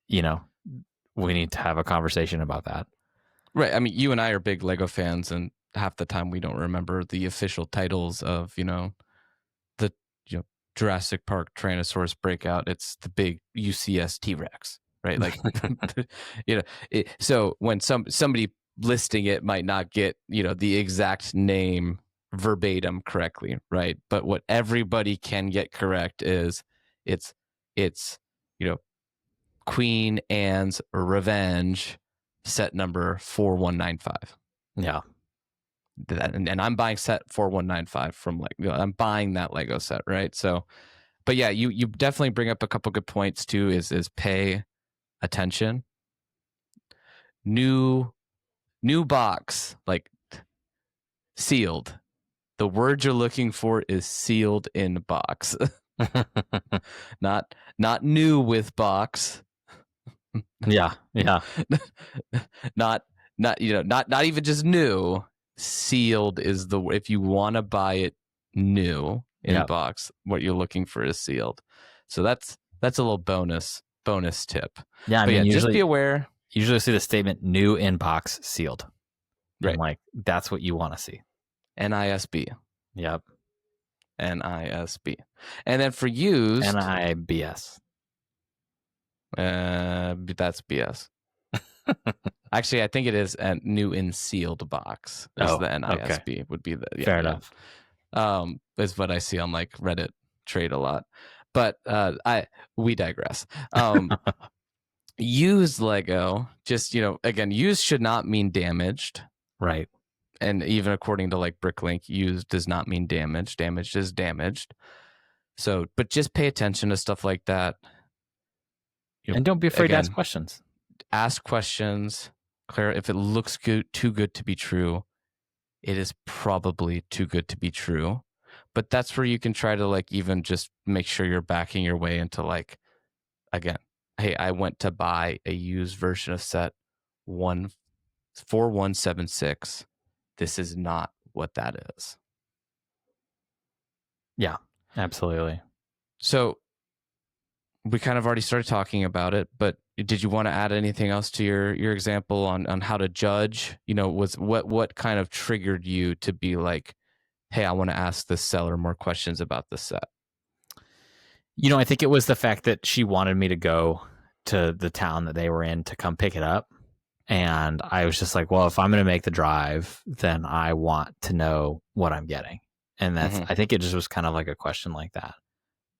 we need to have a conversation about that. Right. I mean, you and I are big Lego fans, and half the time we don't remember the official titles of, the Jurassic Park Tyrannosaurus breakout. It's the big UCS T-Rex, right? Like, so when somebody listing it might not get, the exact name verbatim correctly, right? But what everybody can get correct is it's Queen Anne's Revenge set number 4195. Yeah. And I'm buying set 4195 from like, I'm buying that Lego set, right? So, but yeah, you definitely bring up a couple good points too, is pay attention. New box, like sealed. The word you're looking for is sealed in box. not new with box. Yeah. not even just new. Sealed is the, if you want to buy it new in box, what you're looking for is sealed. So that's a little bonus tip. Yeah, usually, just be aware. Usually see the statement new in box sealed. Right. And like that's what you want to see. NISB. Yep. NISB. And then for used, NIBS. That's BS. Actually, I think it is a new in sealed box. Is the NISB okay. Would be the fair enough. Is what I see on like Reddit trade a lot, but we digress. Used Lego, just again, used should not mean damaged, right? And even according to like Bricklink, used does not mean damaged. Damaged is damaged. So, but just pay attention to stuff like that. And don't be afraid to ask questions. Ask questions. Claire, if it looks too good to be true, it is probably too good to be true. But that's where you can try to like even just make sure you're backing your way into like, again, hey, I went to buy a used version of set 4176. This is not what that is. Yeah, absolutely. So we kind of already started talking about it, but did you want to add anything else to your example on how to judge? Was what kind of triggered you to be like, hey, I want to ask this seller more questions about this set? I think it was the fact that she wanted me to go to the town that they were in to come pick it up. And I was just like, well, if I'm going to make the drive, then I want to know what I'm getting. And that's, I think it just was kind of like a question like that.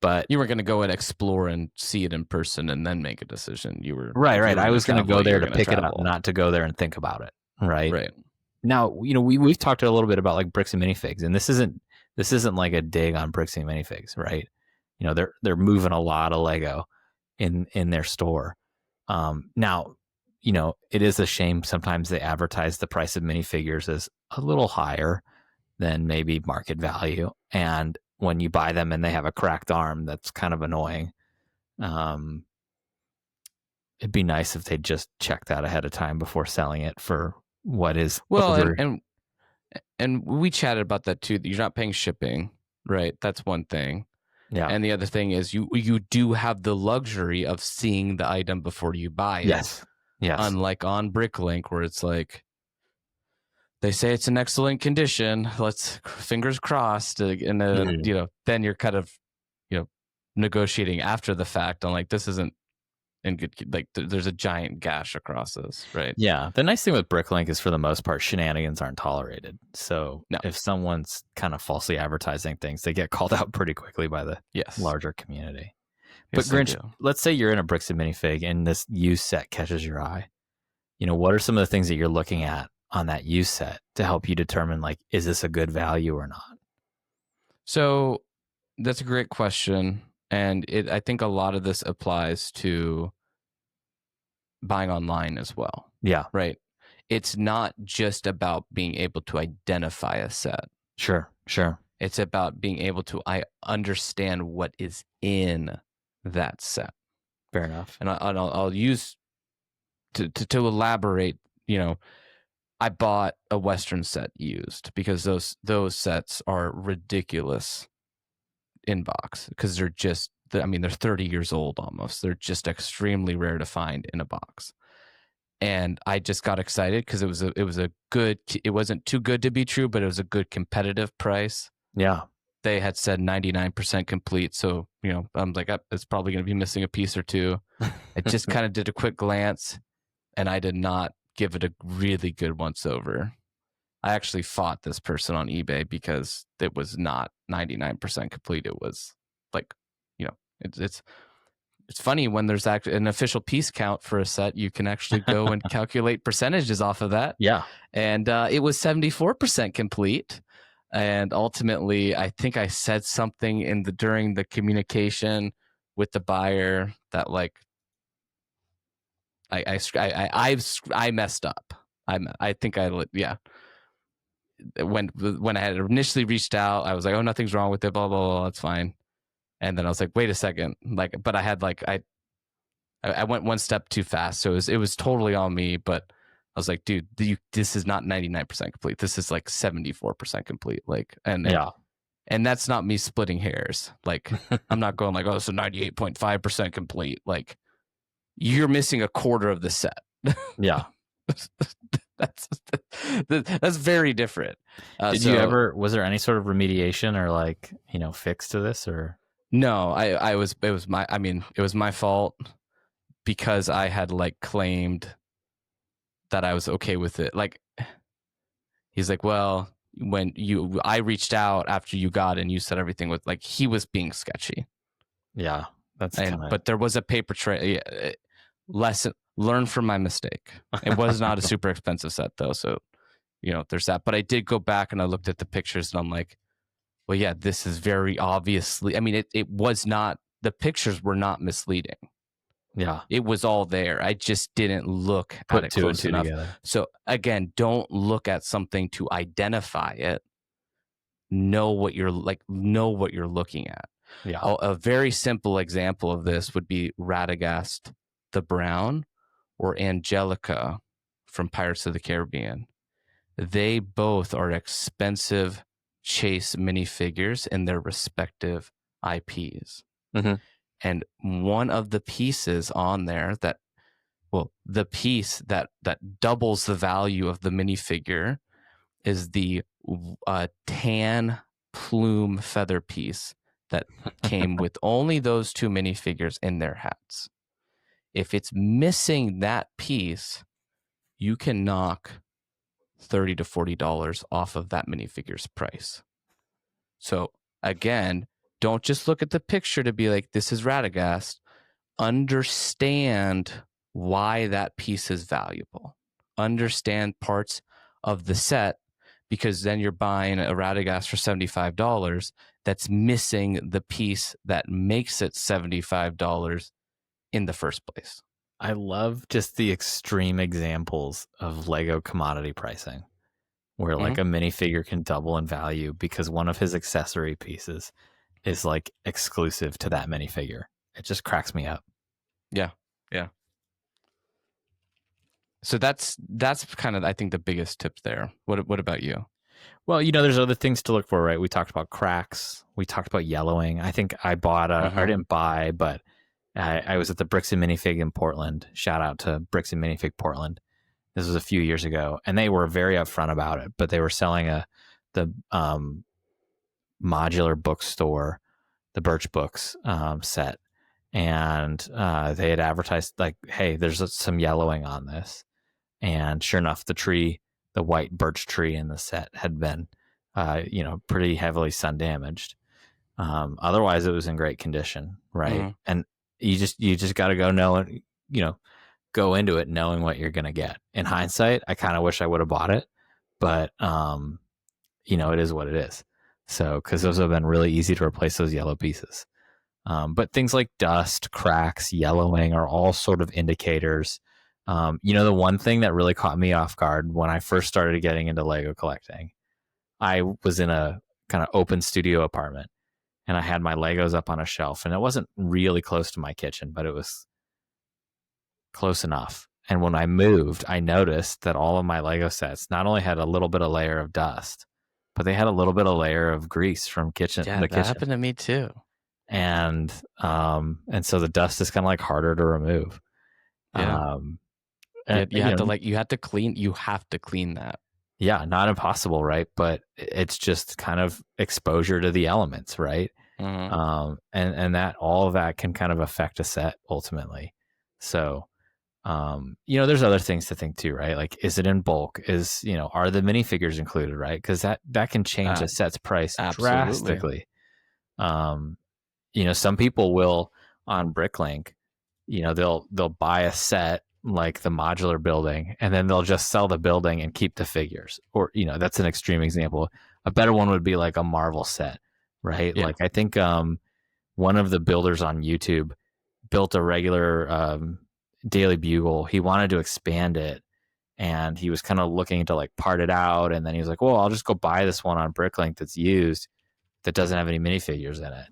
But you were going to go and explore and see it in person and then make a decision. You were right. I was going to go there to pick it up, not to go there and think about it. Right. Now, we've talked a little bit about like bricks and minifigs, and this isn't like a dig on bricks and minifigs, right? They're moving a lot of Lego in their store. Now, it is a shame sometimes they advertise the price of minifigures as a little higher than maybe market value, and when you buy them and they have a cracked arm, that's kind of annoying. It'd be nice if they just check that ahead of time before selling it for what is and we chatted about that too. That you're not paying shipping, right? That's one thing. Yeah. And the other thing is you do have the luxury of seeing the item before you buy it. Yes. Unlike on Bricklink, where it's like they say it's in excellent condition. Let's fingers crossed, and then you're kind of negotiating after the fact on like this isn't in good. Like there's a giant gash across this, right? Yeah. The nice thing with Bricklink is for the most part, shenanigans aren't tolerated. So if someone's kind of falsely advertising things, they get called out pretty quickly by the larger community. But Yes, I Grinch, do. let's say you're in a Bricks and Minifig and this used set catches your eye. What are some of the things that you're looking at on that used set to help you determine, like, is this a good value or not? So that's a great question. And I think a lot of this applies to buying online as well, Yeah, right? It's not just about being able to identify a set. sure. It's about being able to understand what is in that set. Fair enough. And I'll use to elaborate. I bought a Western set used because those sets are ridiculous in box because they're just. I mean, they're 30 years old almost. They're just extremely rare to find in a box. And I just got excited because it was a good. It wasn't too good to be true, but it was a good competitive price. Yeah. They had said 99% complete, so I'm like, it's probably going to be missing a piece or two. I just kind of did a quick glance, and I did not give it a really good once over. I actually fought this person on eBay because it was not 99% complete. It was like, it's funny when there's actually an official piece count for a set, you can actually go and calculate percentages off of that. Yeah. And it was 74% complete. And ultimately, I think I said something during the communication with the buyer that like I messed up. I think when I had initially reached out, I was like, oh, nothing's wrong with it, blah blah blah, that's fine. And then I was like, wait a second, but I had I went one step too fast, so it was totally on me. But I was like, dude, this is not 99% complete. This is like 74% complete. And that's not me splitting hairs. Like, I'm not going like, oh, so 98.5% complete. Like, you're missing a quarter of the set. Yeah. That's very different. Was there any sort of remediation or fix to this or? No, it was my fault because I had claimed that I was okay with it. Like, he's like, well, I reached out after you got and you said everything was he was being sketchy. Yeah, but there was a paper trail. Lesson learn from my mistake. It was not a super expensive set though, so there's that. But I did go back and I looked at the pictures and I'm like, well, yeah, this is very obviously. I mean, it was not. The pictures were not misleading. Yeah, it was all there. I just didn't look at it close enough. Together. So again, don't look at something to identify it. Know what you're looking at. Yeah. A very simple example of this would be Radagast the Brown or Angelica from Pirates of the Caribbean. They both are expensive chase minifigures in their respective IPs. Mm-hmm. And one of the pieces on there the piece that doubles the value of the minifigure is the tan plume feather piece that came with only those two minifigures in their hats. If it's missing that piece, you can knock $30 to $40 off of that minifigure's price. So again, don't just look at the picture to be like, this is Radagast. Understand why that piece is valuable. Understand parts of the set, because then you're buying a Radagast for $75 that's missing the piece that makes it $75 in the first place. I love just the extreme examples of Lego commodity pricing, where a minifigure can double in value because one of his accessory pieces is exclusive to that minifigure. It just cracks me up. Yeah. So that's kind of, I think, the biggest tip there. What about you? Well, there's other things to look for, right? We talked about cracks. We talked about yellowing. I think I bought I didn't buy, but I was at the Bricks and Minifig in Portland. Shout out to Bricks and Minifig Portland. This was a few years ago, and they were very upfront about it. But they were selling the modular bookstore, the Birch Books set, and they had advertised hey, there's some yellowing on this, and sure enough, the white birch tree in the set had been, pretty heavily sun damaged. Otherwise, it was in great condition, right? Mm-hmm. And you just got to go knowing, go into it knowing what you're going to get. In hindsight, I kind of wish I would have bought it, but it is what it is. So, because those have been really easy to replace those yellow pieces. But things like dust, cracks, yellowing are all sort of indicators. The one thing that really caught me off guard when I first started getting into Lego collecting, I was in a kind of open studio apartment, and I had my Legos up on a shelf, and it wasn't really close to my kitchen, but it was close enough. And when I moved, I noticed that all of my Lego sets not only had a little bit of layer of dust, but they had a little bit of layer of grease from the kitchen. Happened to me too. And so the dust is kind of like harder to remove. Yeah. You have to clean that. Yeah, not impossible, right? But it's just kind of exposure to the elements, right? Mm-hmm. And that all of that can kind of affect a set ultimately. So, there's other things to think too, right? Like, is it in bulk? Are the minifigures included, right? Because that can change a set's price drastically. Some people will on Bricklink, they'll buy a set like the modular building, and then they'll just sell the building and keep the figures. Or, that's an extreme example. A better one would be like a Marvel set, right? Yeah. Like, I think one of the builders on YouTube built a regular Daily Bugle. He wanted to expand it, and he was kind of looking to like part it out, and then he was like, well, I'll just go buy this one on Bricklink that's used that doesn't have any minifigures in it.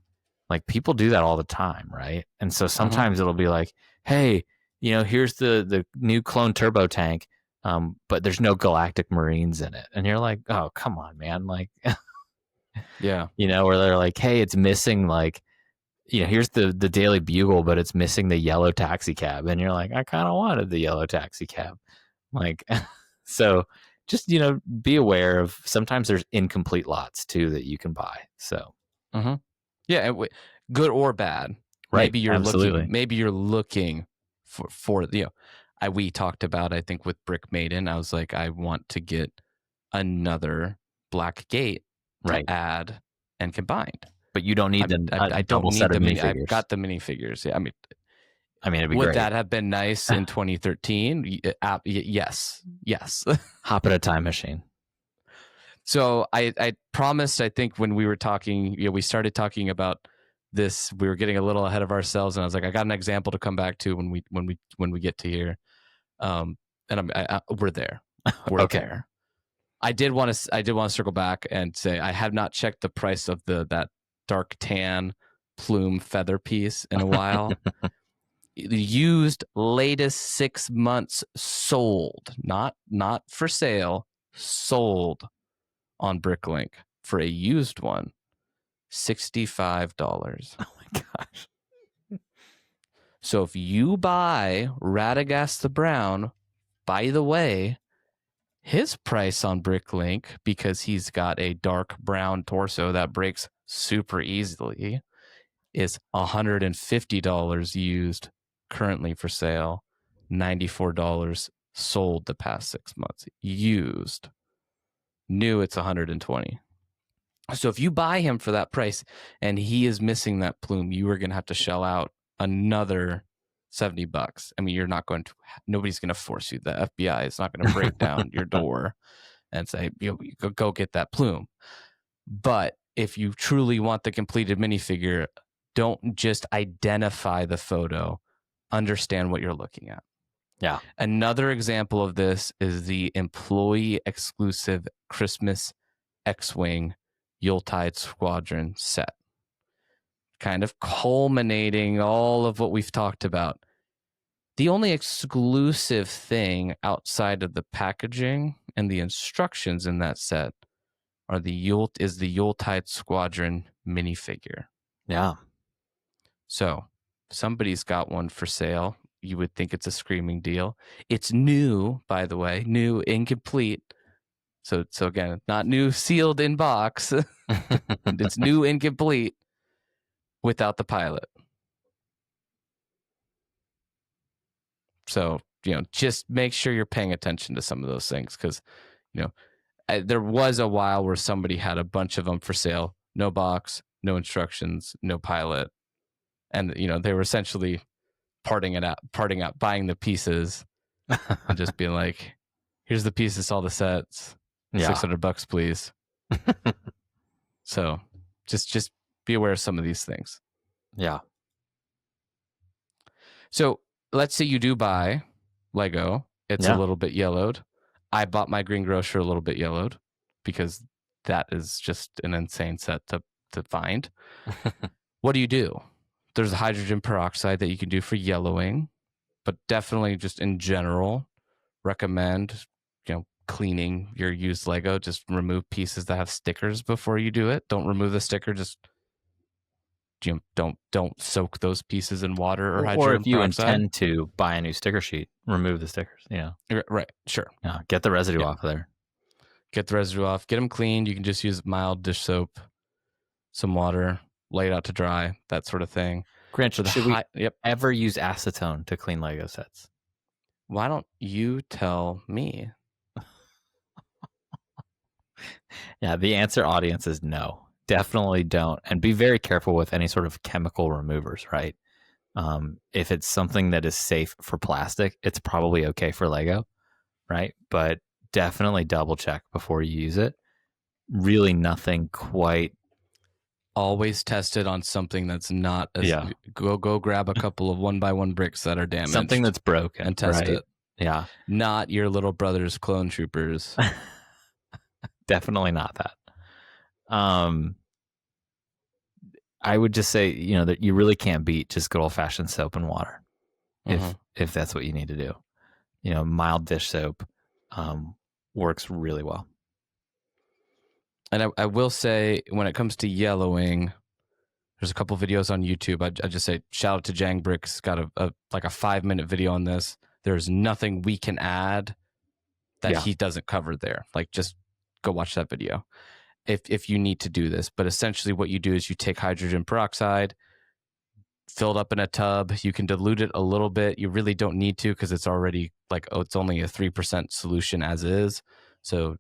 Like, people do that all the time, right? And so sometimes it'll be like, hey, here's the new clone turbo tank, but there's no Galactic Marines in it. And you're like, oh, come on, man. Like, yeah. Where they're like, hey, it's missing like, here's the Daily Bugle, but it's missing the yellow taxi cab. And you're like, I kind of wanted the yellow taxi cab. Like, so just, be aware of sometimes there's incomplete lots too that you can buy. So, yeah, good or bad. Right. Maybe you're absolutely. looking for we talked about, I think with Brick Maiden, I was like, I want to get another black gate to add and combined. But you don't need I don't need the minifigures. I've got the minifigures. Yeah, I mean, it'd be would great. that have been nice in 2013? Yes. Hop in a time machine. So I promised, I think when we were talking, we started talking about this, we were getting a little ahead of ourselves, and I was like, I got an example to come back to when we get to here. And we're there. We're okay. there. I did want to circle back and say I have not checked the price of that dark tan plume feather piece in a while. Used, latest 6 months sold, not for sale, sold on Bricklink for a used one, $65. Oh my gosh. So if you buy Radagast the Brown, by the way, his price on Bricklink, because he's got a dark brown torso that breaks super easily, is $150 used, currently for sale, $94 sold the past 6 months. Used. New, it's $120. So if you buy him for that price and he is missing that plume, you are going to have to shell out another $70. I mean, nobody's going to force you. The FBI is not going to break down your door and say, you go get that plume. But if you truly want the completed minifigure, don't just identify the photo, understand what you're looking at. Yeah. Another example of this is the employee exclusive Christmas X-Wing Yuletide Squadron set. Kind of culminating all of what we've talked about. The only exclusive thing outside of the packaging and the instructions in that set is the Yuletide Squadron minifigure. Yeah. So somebody's got one for sale. You would think it's a screaming deal. It's new, by the way, new, incomplete. So again, not new sealed in box. It's new, incomplete, without the pilot. So, just make sure you're paying attention to some of those things, because, there was a while where somebody had a bunch of them for sale. No box, no instructions, no pilot. And they were essentially parting out, buying the pieces, and just being like, "Here's the pieces, all the sets, Yeah. $600, please." So just be aware of some of these things. Yeah. So let's say you do buy Lego. It's a Yeah. little bit yellowed. I bought my greengrocer a little bit yellowed because that is just an insane set to find. What do? There's hydrogen peroxide that you can do for yellowing, but definitely just in general, recommend cleaning your used Lego. Just remove pieces that have stickers before you do it. Don't remove the sticker. Just don't soak those pieces in water or hydrogen Or if you peroxide. intend to buy a new sticker sheet, remove the stickers. Right, sure. Yeah, get the residue off of there. Get the residue off. Get them cleaned. You can just use mild dish soap, some water, lay it out to dry, that sort of thing. Grinch, should we ever use acetone to clean Lego sets? Why don't you tell me? Yeah, the answer, audience, is no. Definitely don't. And be very careful with any sort of chemical removers, right? If it's something that is safe for plastic, it's probably okay for Lego, right? But definitely double check before you use it. Really nothing quite. Always test it on something that's not as go grab a couple of 1x1 bricks that are damaged. Something that's broken. And test it. Yeah. Not your little brother's clone troopers. Definitely not that. I would just say, that you really can't beat just good old fashioned soap and water. If that's what you need to do. Mild dish soap works really well. And I will say, when it comes to yellowing, there's a couple videos on YouTube. I just say shout out to Jang Bricks. Got a 5-minute video on this. There's nothing we can add that he doesn't cover there. Like, just go watch that video if you need to do this. But essentially what you do is you take hydrogen peroxide, fill it up in a tub. You can dilute it a little bit. You really don't need to, because it's already it's only a 3% solution as is. So,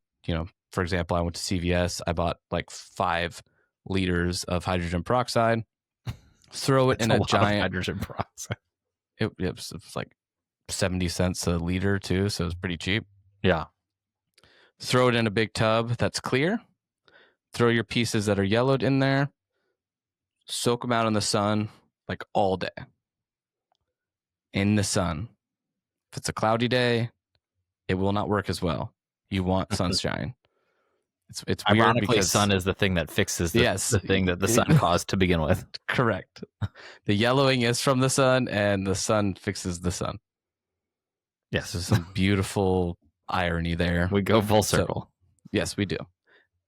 for example, I went to CVS. I bought 5 liters of hydrogen peroxide. Throw it in a giant hydrogen peroxide. It was 70 cents a liter too, so it's pretty cheap. Yeah. Throw it in a big tub that's clear. Throw your pieces that are yellowed in there. Soak them out in the sun all day. In the sun. If it's a cloudy day, it will not work as well. You want sunshine. It's weird ironically, because sun is the thing that fixes the thing that the sun caused to begin with. Correct. The yellowing is from the sun, and the sun fixes the sun. Yes. There's some beautiful irony there. We go full circle. So, yes, we do.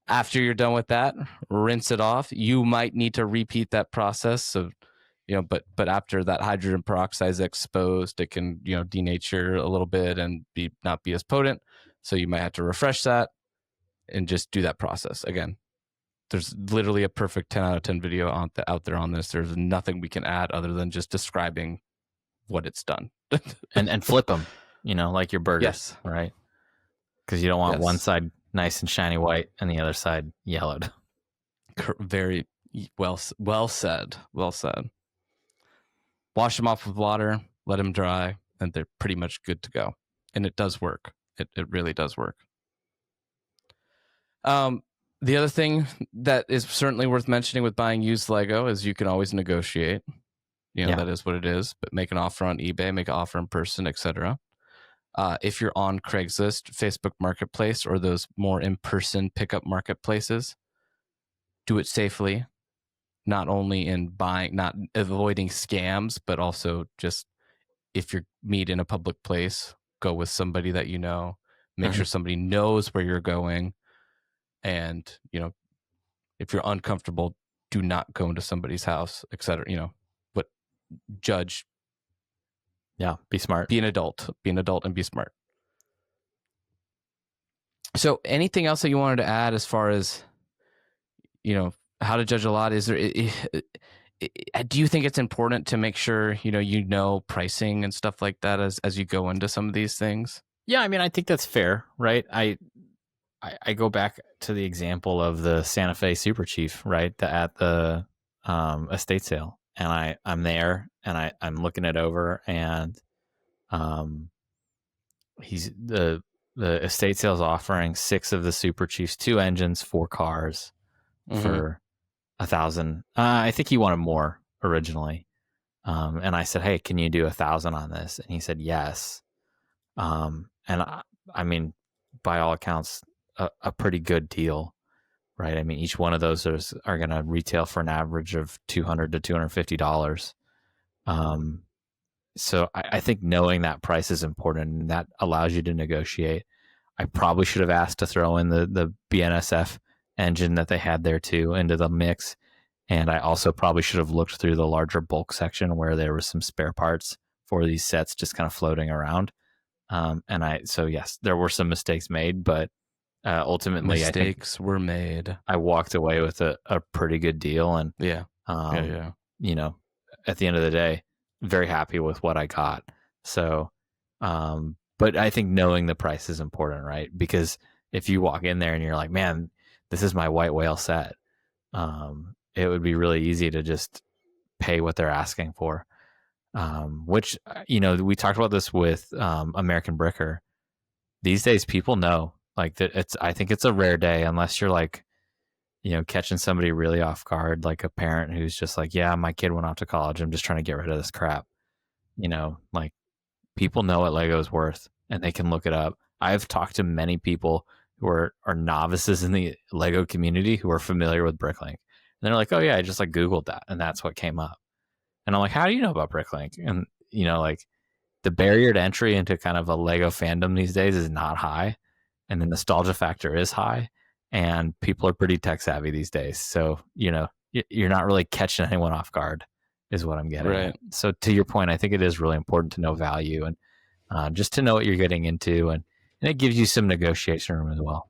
After you're done with that, rinse it off. You might need to repeat that process. So, but after that hydrogen peroxide is exposed, it can, denature a little bit and not be as potent. So you might have to refresh that and just do that process again. There's literally a perfect 10 out of 10 video out there on this. There's nothing we can add other than just describing what it's done. and flip them, like your burgers, yes, right? Because you don't want one side nice and shiny white and the other side yellowed. Very well said. Well said. Wash them off with water, let them dry, and they're pretty much good to go. And it does work. It really does work. The other thing that is certainly worth mentioning with buying used Lego is you can always negotiate. That is what it is. But make an offer on eBay, make an offer in person, etc. If you're on Craigslist, Facebook Marketplace, or those more in-person pickup marketplaces, do it safely. Not only in buying, not avoiding scams, but also just if you meet in a public place, go with somebody that make sure somebody knows where you're going. And, if you're uncomfortable, do not go into somebody's house, etc. But judge. Yeah, be smart. Be an adult and be smart. So anything else that you wanted to add as far as, how to judge a lot? Is there, do you think it's important to make sure, pricing and stuff like that as you go into some of these things? Yeah, I mean, I think that's fair, right? I go back to the example of the Santa Fe Super Chief, right? At the estate sale. and I'm there and I'm looking it over, and he's the estate sales offering 6 of the Super Chiefs, 2 engines, 4 cars for $1,000. I think he wanted more originally. And I said, hey, can you do 1,000 on this? And he said, yes. And I mean, by all accounts, a pretty good deal, right? I mean, each one of those are going to retail for an average of $200 to $250. So I think knowing that price is important, and that allows you to negotiate. I probably should have asked to throw in the BNSF engine that they had there too into the mix. And I also probably should have looked through the larger bulk section where there was some spare parts for these sets just kind of floating around. So yes, there were some mistakes made, but ultimately mistakes were made. I walked away with a pretty good deal. And yeah. You know, at the end of the day, very happy with what I got. So, but I think knowing the price is important, right? Because if you walk in there and you're like, man, this is my white whale set, it would be really easy to just pay what they're asking for. Which, we talked about this with American Bricker. These days, people know like that. I think it's a rare day unless you're like, catching somebody really off guard, like a parent who's just like, yeah, my kid went off to college. I'm just trying to get rid of this crap. Like people know what Lego is worth and they can look it up. I've talked to many people who are novices in the Lego community who are familiar with Bricklink. And they're like, oh yeah, I just like Googled that and that's what came up. And I'm like, how do you know about Bricklink? And, like the barrier to entry into kind of a Lego fandom these days is not high. And the nostalgia factor is high. And people are pretty tech savvy these days. So, you're not really catching anyone off guard is what I'm getting at. So to your point, I think it is really important to know value and just to know what you're getting into. And it gives you some negotiation room as well.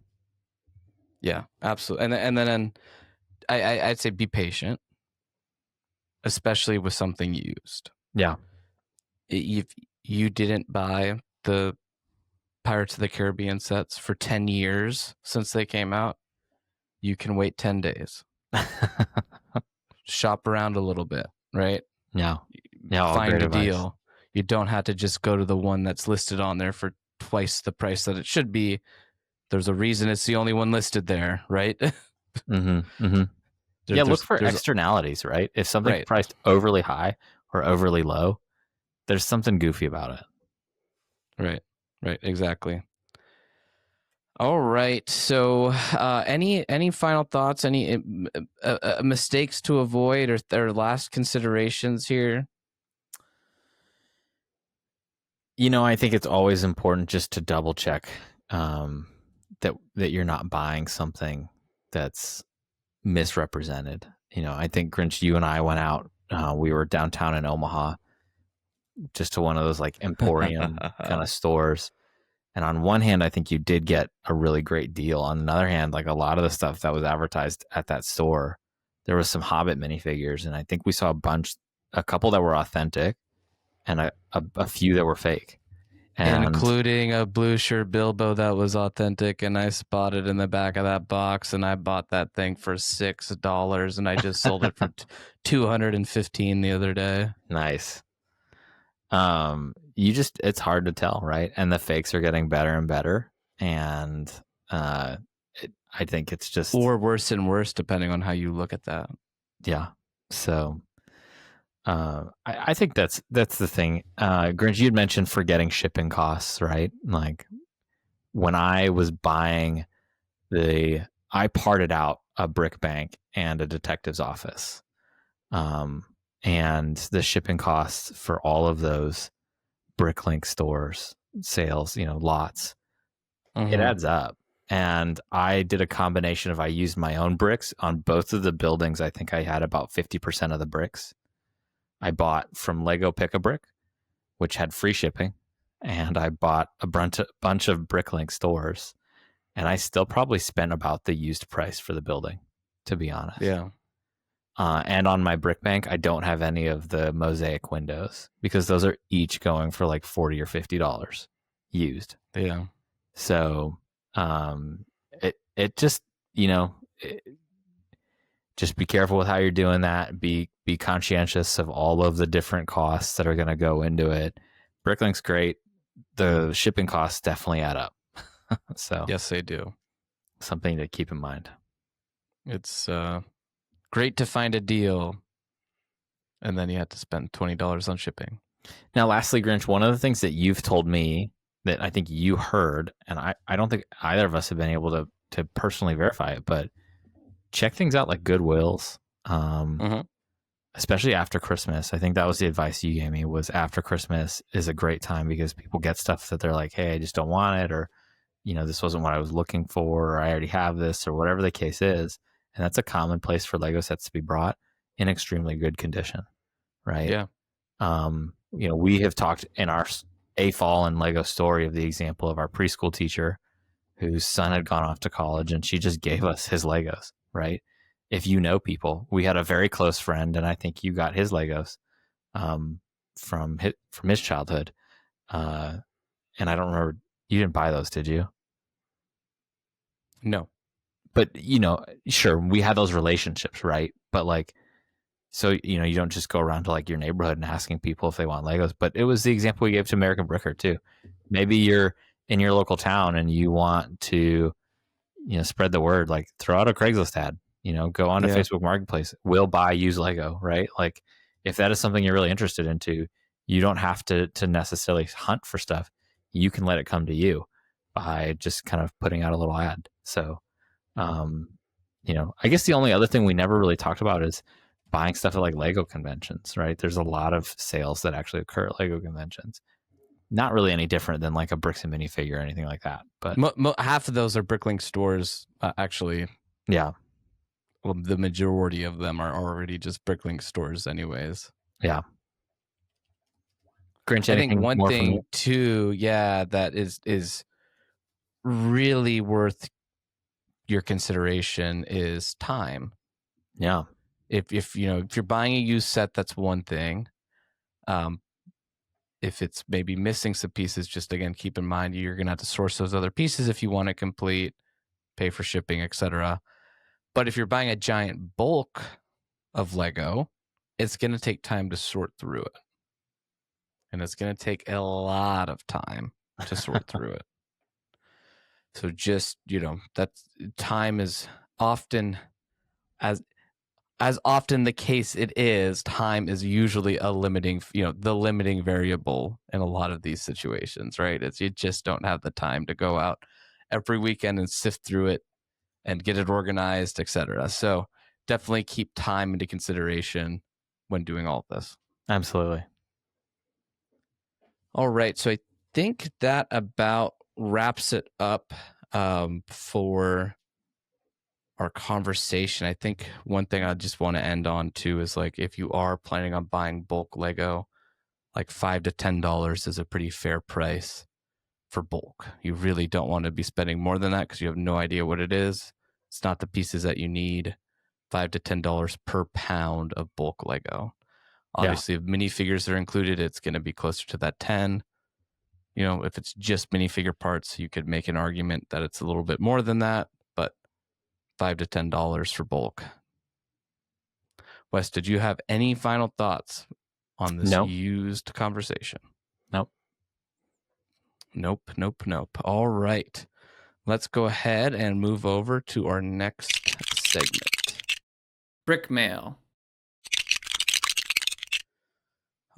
Yeah, absolutely. And then I'd say be patient, especially with something used. Yeah. If you didn't buy the Pirates of the Caribbean sets for 10 years since they came out, you can wait 10 days. Shop around a little bit, right? Yeah. Find a deal. You don't have to just go to the one that's listed on there for twice the price that it should be. There's a reason it's the only one listed there, right? Look for externalities, right? If something's priced overly high or overly low, there's something goofy about it. Right, exactly. All right. So, any final thoughts? Any mistakes to avoid, or last considerations here? I think it's always important just to double check that you're not buying something that's misrepresented. I think Grinch, you and I went out. We were downtown in Omaha, just to one of those like Emporium kind of stores. And on one hand, I think you did get a really great deal. On the other hand, like a lot of the stuff that was advertised at that store, there was some Hobbit minifigures. And I think we saw a couple that were authentic and a few that were fake. Including a blue shirt Bilbo that was authentic. And I spotted in the back of that box and I bought that thing for $6 and I just sold it for $215 the other day. Nice. It's hard to tell, right? And the fakes are getting better and better. And I think it's just... Or worse and worse, depending on how you look at that. Yeah. So I think that's the thing. Grinch, you'd mentioned forgetting shipping costs, right? Like when I was buying I parted out a brick bank and a detective's office. And the shipping costs for all of those Bricklink stores, sales, lots, it adds up. And I did a combination of, I used my own bricks on both of the buildings. I think I had about 50% of the bricks. I bought from Lego Pick-a-Brick, which had free shipping. And I bought a bunch of Bricklink stores. And I still probably spent about the used price for the building, to be honest. Yeah. And on my brick bank, I don't have any of the mosaic windows because those are each going for like $40 or $50 used. Yeah. So it just, just be careful with how you're doing that. Be conscientious of all of the different costs that are going to go into it. Bricklink's great. The shipping costs definitely add up. So Yes, they do. something to keep in mind. It's great to find a deal, and then you have to spend $20 on shipping. Now, lastly, Grinch, one of the things that you've told me that I think you heard, and I don't think either of us have been able to personally verify it, but check things out like Goodwills, especially after Christmas. I think that was the advice you gave me, was after Christmas is a great time because people get stuff that they're like, hey, I just don't want it, or, this wasn't what I was looking for, or I already have this, or whatever the case is. And that's a common place for Lego sets to be brought in extremely good condition, right? Yeah. We have talked in our AFOL and Lego story of the example of our preschool teacher whose son had gone off to college, and she just gave us his Legos, right? If you know people, we had a very close friend, and I think you got his Legos from his childhood. And I don't remember, you didn't buy those, did you? No. But, sure, we had those relationships, right? But like, so, you don't just go around to like your neighborhood and asking people if they want Legos. But it was the example we gave to American Bricker too. Maybe you're in your local town and you want to, spread the word, like throw out a Craigslist ad, go on to Facebook Marketplace, we'll buy used Lego, right? Like if that is something you're really interested into, you don't have to necessarily hunt for stuff. You can let it come to you by just kind of putting out a little ad. So, I guess the only other thing we never really talked about is buying stuff at like Lego conventions, right? There's a lot of sales that actually occur at Lego conventions. Not really any different than like a Bricks and minifigure or anything like that. But half of those are Bricklink stores, actually. Yeah. Well, the majority of them are already just Bricklink stores anyways. Yeah. Grinch, I think one thing too, that is really worth your consideration is time. Yeah. If you're buying a used set, that's one thing. If it's maybe missing some pieces, just again keep in mind you're gonna have to source those other pieces if you want it complete, pay for shipping, etc. But if you're buying a giant bulk of Lego, it's gonna take time to sort through it, and it's gonna take a lot of time to sort through it. So just that time is often as often the case it is, time is usually the limiting variable in a lot of these situations, right? You just don't have the time to go out every weekend and sift through it and get it organized, etc. So definitely keep time into consideration when doing all of this. Absolutely. All right. So I think that about wraps it up for our conversation. I think one thing I just want to end on too is like, if you are planning on buying bulk Lego, like $5 to $10 is a pretty fair price for bulk. You really don't want to be spending more than that because you have no idea what it is. It's not the pieces that you need. $5 to $10 per pound of bulk Lego. Obviously, if minifigures are included, it's going to be closer to that 10. If it's just minifigure parts, you could make an argument that it's a little bit more than that, but $5 to $10 for bulk. Wes, did you have any final thoughts on this used conversation? Nope. All right. Let's go ahead and move over to our next segment. Brick mail.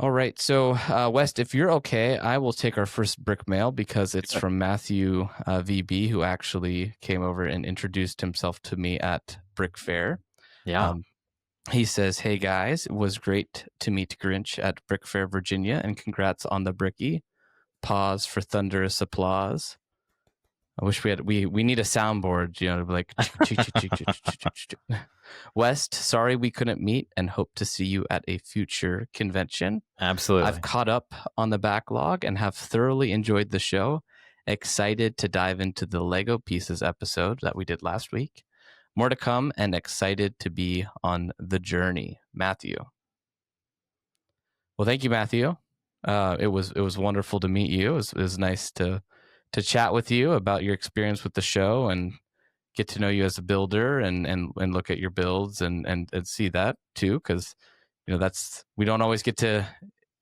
All right. So, West, if you're okay, I will take our first brick mail because it's from Matthew VB, who actually came over and introduced himself to me at Brick Fair. Yeah. He says, "Hey guys, it was great to meet Grinch at Brick Fair, Virginia, and congrats on the Bricky." Pause for thunderous applause. I wish we need a soundboard, like West, sorry we couldn't meet and hope to see you at a future convention. Absolutely. I've caught up on the backlog and have thoroughly enjoyed the show. Excited to dive into the Lego Pieces episode that we did last week. More to come and excited to be on the journey. Matthew. Well, thank you, Matthew. It was wonderful to meet you. It was nice to chat with you about your experience with the show and get to know you as a builder and look at your builds and see that too, because we don't always get to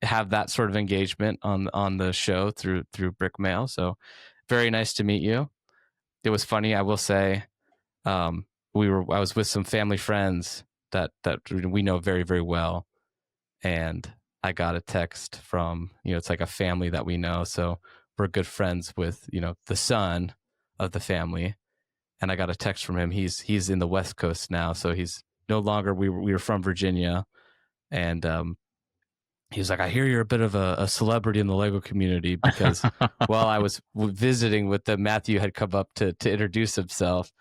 have that sort of engagement on the show through Brick Mail. So very nice to meet you. It was funny, I will say. I was with some family friends that we know very, very well, and I got a text from, it's like a family that we know, so we're good friends with, the son of the family, and I got a text from him. He's in the West Coast now, so he's no longer. We were from Virginia, and he was like, I hear you're a bit of a celebrity in the Lego community, because while I was visiting with them, Matthew had come up to introduce himself.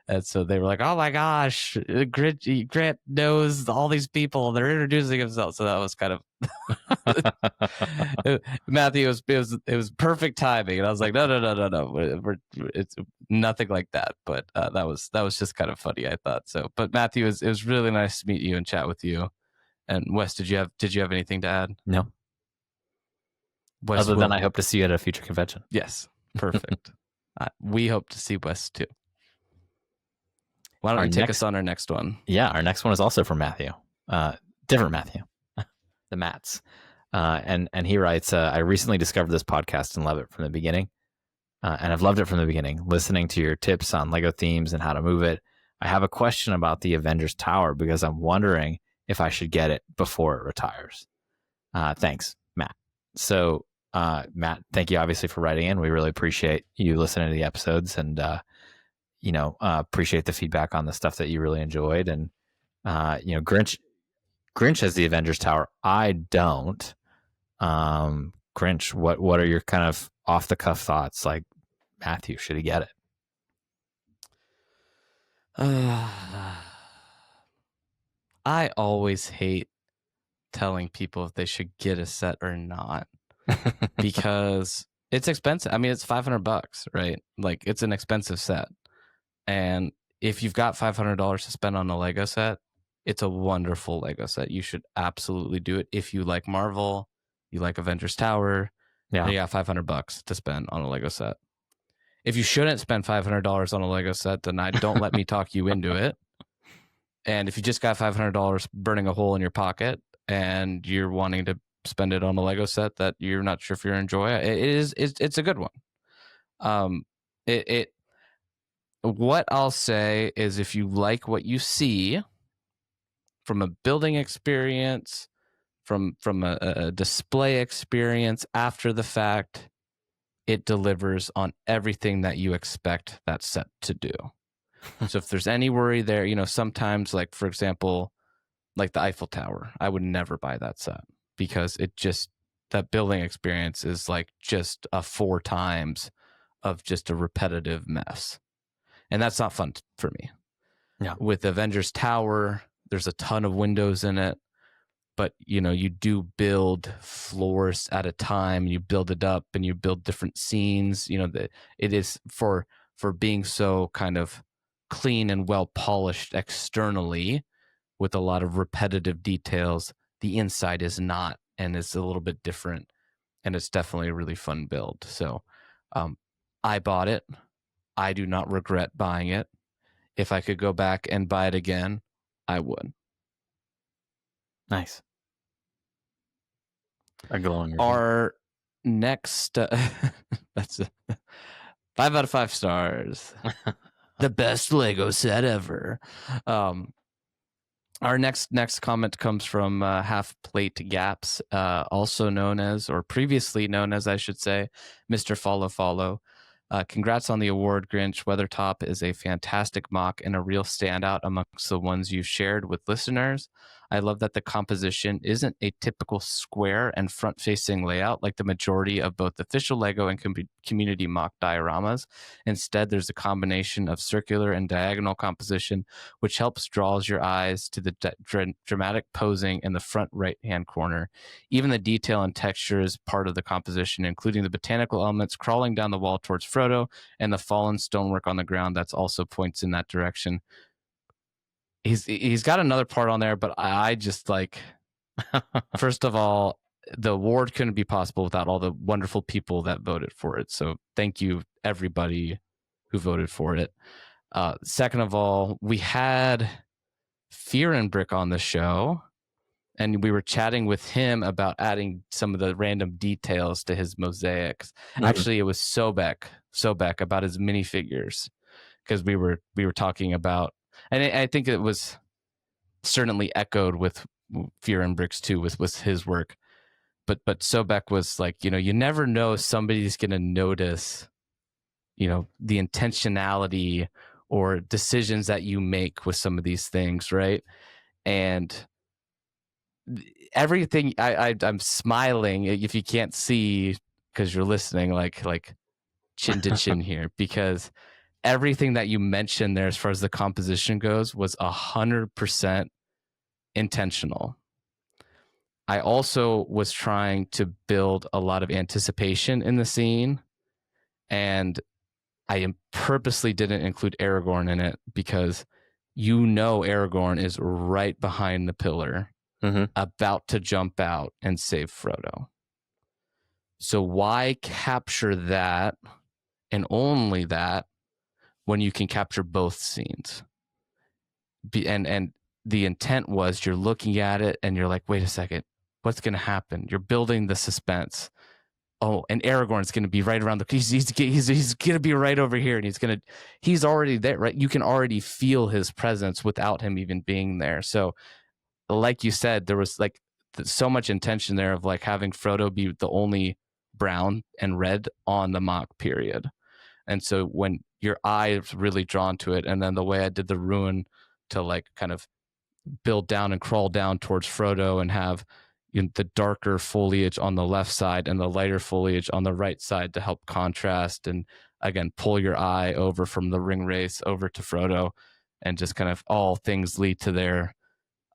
And so they were like, oh my gosh, Grant knows all these people. They're introducing themselves. So that was kind of Matthew. It was perfect timing, and I was like, no. It's nothing like that. But that was just kind of funny, I thought. So, but Matthew, it was really nice to meet you and chat with you. And Wes, did you have anything to add? No. Wes, other than I hope to see you at a future convention. Yes, perfect. We hope to see Wes too. Why don't you take us on our next one? Yeah, our next one is also from Matthew. Different Matthew, the Mats. And he writes, I recently discovered this podcast and love it from the beginning. And I've loved it from the beginning, listening to your tips on Lego themes and how to move it. I have a question about the Avengers Tower, because I'm wondering if I should get it before it retires. Thanks, Matt. So, Matt, thank you obviously for writing in. We really appreciate you listening to the episodes, and appreciate the feedback on the stuff that you really enjoyed. And Grinch has the Avengers Tower. I don't. Grinch, what are your kind of off the cuff thoughts? Like, Matthew, should he get it? I always hate telling people if they should get a set or not, because it's expensive. I mean, it's $500, right? Like, it's an expensive set. And if you've got $500 to spend on a Lego set, it's a wonderful Lego set. You should absolutely do it. If you like Marvel, you like Avengers Tower, you got $500 to spend on a Lego set. If you shouldn't spend $500 on a Lego set, then don't let me talk you into it. And if you just got $500 burning a hole in your pocket and you're wanting to spend it on a Lego set that you're not sure if you're enjoy, it's a good one. What I'll say is, if you like what you see from a building experience, from a display experience after the fact, it delivers on everything that you expect that set to do. So if there's any worry there, sometimes, like, for example, like the Eiffel Tower, I would never buy that set, because that building experience is like just 4 times of just a repetitive mess. And that's not fun for me. Yeah. With Avengers Tower, there's a ton of windows in it, but you do build floors at a time. You build it up and you build different scenes. It is for being so kind of clean and well polished externally, with a lot of repetitive details. The inside is not, and it's a little bit different, and it's definitely a really fun build. So I bought it. I do not regret buying it. If I could go back and buy it again, I would. Nice. Our next, that's 5 out of 5 stars. The best Lego set ever. Our next comment comes from Half Plate Gaps, also known as, or previously known as, I should say, Mr. Follow. Congrats on the award, Grinch. Weathertop is a fantastic mock and a real standout amongst the ones you've shared with listeners. I love that the composition isn't a typical square and front-facing layout like the majority of both official Lego and community mock dioramas. Instead, there's a combination of circular and diagonal composition, which helps draws your eyes to the dramatic posing in the front right-hand corner. Even the detail and texture is part of the composition, including the botanical elements crawling down the wall towards Frodo and the fallen stonework on the ground that's also points in that direction. He's got another part on there, but I just like, first of all, the award couldn't be possible without all the wonderful people that voted for it. So thank you, everybody who voted for it. Second of all, we had Fear and Brick on the show, and we were chatting with him about adding some of the random details to his mosaics. Actually, it was Sobek about his minifigures, because we were talking about, and I think it was certainly echoed with Fear and Bricks too, with his work. But Sobek was like, you never know somebody's going to notice, the intentionality or decisions that you make with some of these things, right? And everything, I'm smiling if you can't see because you're listening, like chin to chin here, because everything that you mentioned there as far as the composition goes was 100% intentional. I also was trying to build a lot of anticipation in the scene, and I purposely didn't include Aragorn in it because Aragorn is right behind the pillar, about to jump out and save Frodo. So why capture that and only that when you can capture both scenes? And the intent was, you're looking at it and you're like, wait a second, what's going to happen? You're building the suspense. Oh, and Aragorn's going to be right around he's going to be right over here, and he's already there, right? You can already feel his presence without him even being there. So like you said, there was like so much intention there of like having Frodo be the only brown and red on the mock period. And so when your eye is really drawn to it, and then the way I did the ruin to like kind of build down and crawl down towards Frodo and have the darker foliage on the left side and the lighter foliage on the right side to help contrast and again pull your eye over from the ring race over to Frodo, and just kind of all things lead to there.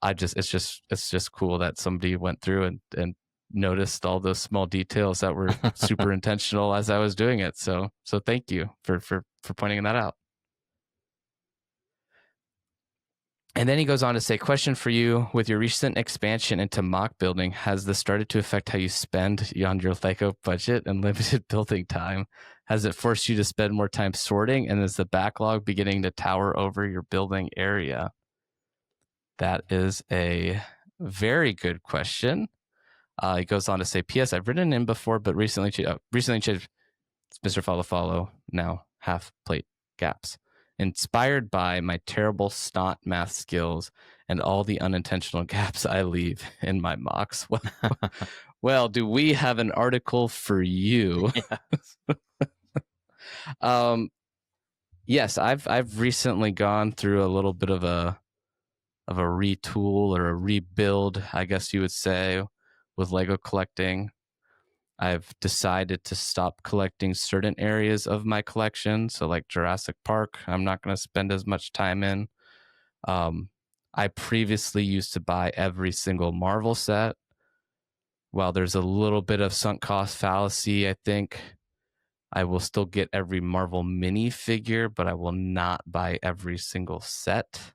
It's just cool that somebody went through and noticed all those small details that were super intentional as I was doing it. So thank you for pointing that out. And then he goes on to say, question for you: with your recent expansion into mock building, has this started to affect how you spend on your Lego budget and limited building time? Has it forced you to spend more time sorting? And is the backlog beginning to tower over your building area? That is a very good question. He goes on to say, P.S. I've written in before, but recently changed. Mr. Follow, now half plate gaps. Inspired by my terrible snot math skills and all the unintentional gaps I leave in my mocks. Well, do we have an article for you? Yes, I've recently gone through a little bit of a retool or a rebuild, I guess you would say, with Lego collecting. I've decided to stop collecting certain areas of my collection. So like Jurassic Park, I'm not going to spend as much time in. I previously used to buy every single Marvel set. While there's a little bit of sunk cost fallacy, I think I will still get every Marvel minifigure, but I will not buy every single set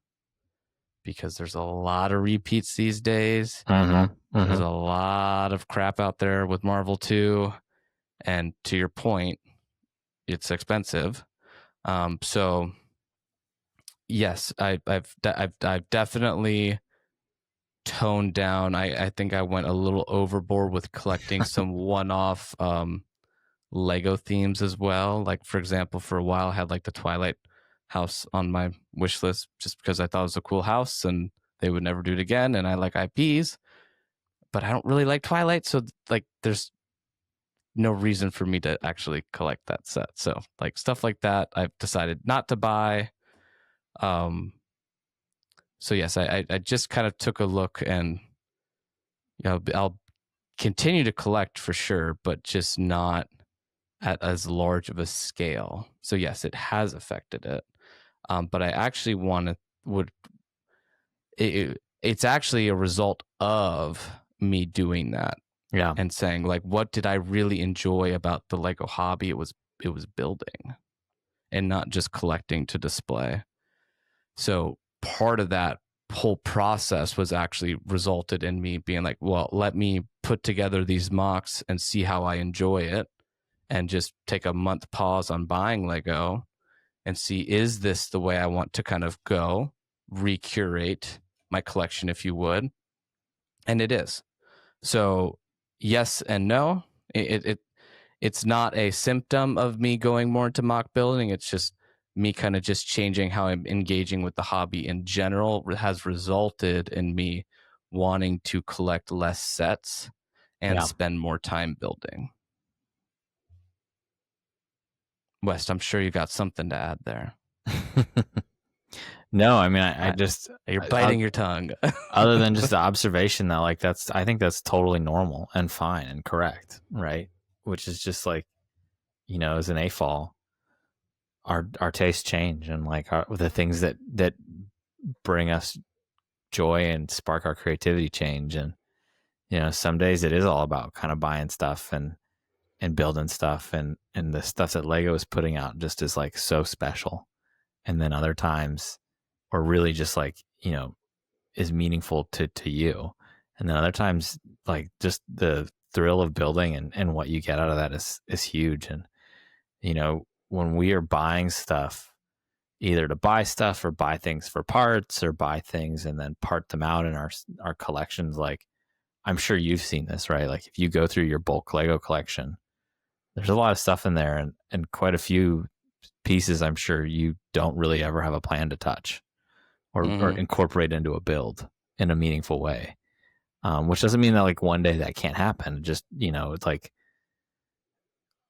because there's a lot of repeats these days. There's a lot of crap out there with Marvel too, and to your point, it's expensive. So yes, I've definitely toned down. I think I went a little overboard with collecting some one-off Lego themes as well. Like for example, for a while I had like the Twilight house on my wish list just because I thought it was a cool house and they would never do it again, and I like IPs, but I don't really like Twilight, so like there's no reason for me to actually collect that set. So like stuff like that I've decided not to buy. So yes, I just kind of took a look, and I'll continue to collect for sure, but just not at as large of a scale. So yes, it has affected it. But I actually it's actually a result of me doing that. Yeah. And saying like, what did I really enjoy about the Lego hobby? It was building and not just collecting to display. So part of that whole process was actually resulted in me being like, well, let me put together these mocks and see how I enjoy it, and just take a month pause on buying Lego and see, is this the way I want to kind of go, recurate my collection, if you would? And it is. So yes and no. It's not a symptom of me going more into mock building. It's just me kind of just changing how I'm engaging with the hobby in general has resulted in me wanting to collect less sets and Yeah. spend more time building. West, I'm sure you got something to add there. No, I mean, I just You're biting your tongue. other than just the observation that like I think that's totally normal and fine and correct, right? Which is just like, as an AFOL, our tastes change, and like the things that bring us joy and spark our creativity change. And some days it is all about kind of buying stuff and building stuff, and the stuff that Lego is putting out just is like so special. And then other times, or really just like is meaningful to you. And then other times, like just the thrill of building and what you get out of that is huge. And when we are buying stuff, either to buy stuff or buy things for parts, or buy things and then part them out in our collections, like I'm sure you've seen this, right? Like if you go through your bulk Lego collection, there's a lot of stuff in there, and quite a few pieces I'm sure you don't really ever have a plan to touch or incorporate into a build in a meaningful way. Which doesn't mean that like one day that can't happen. Just, it's like,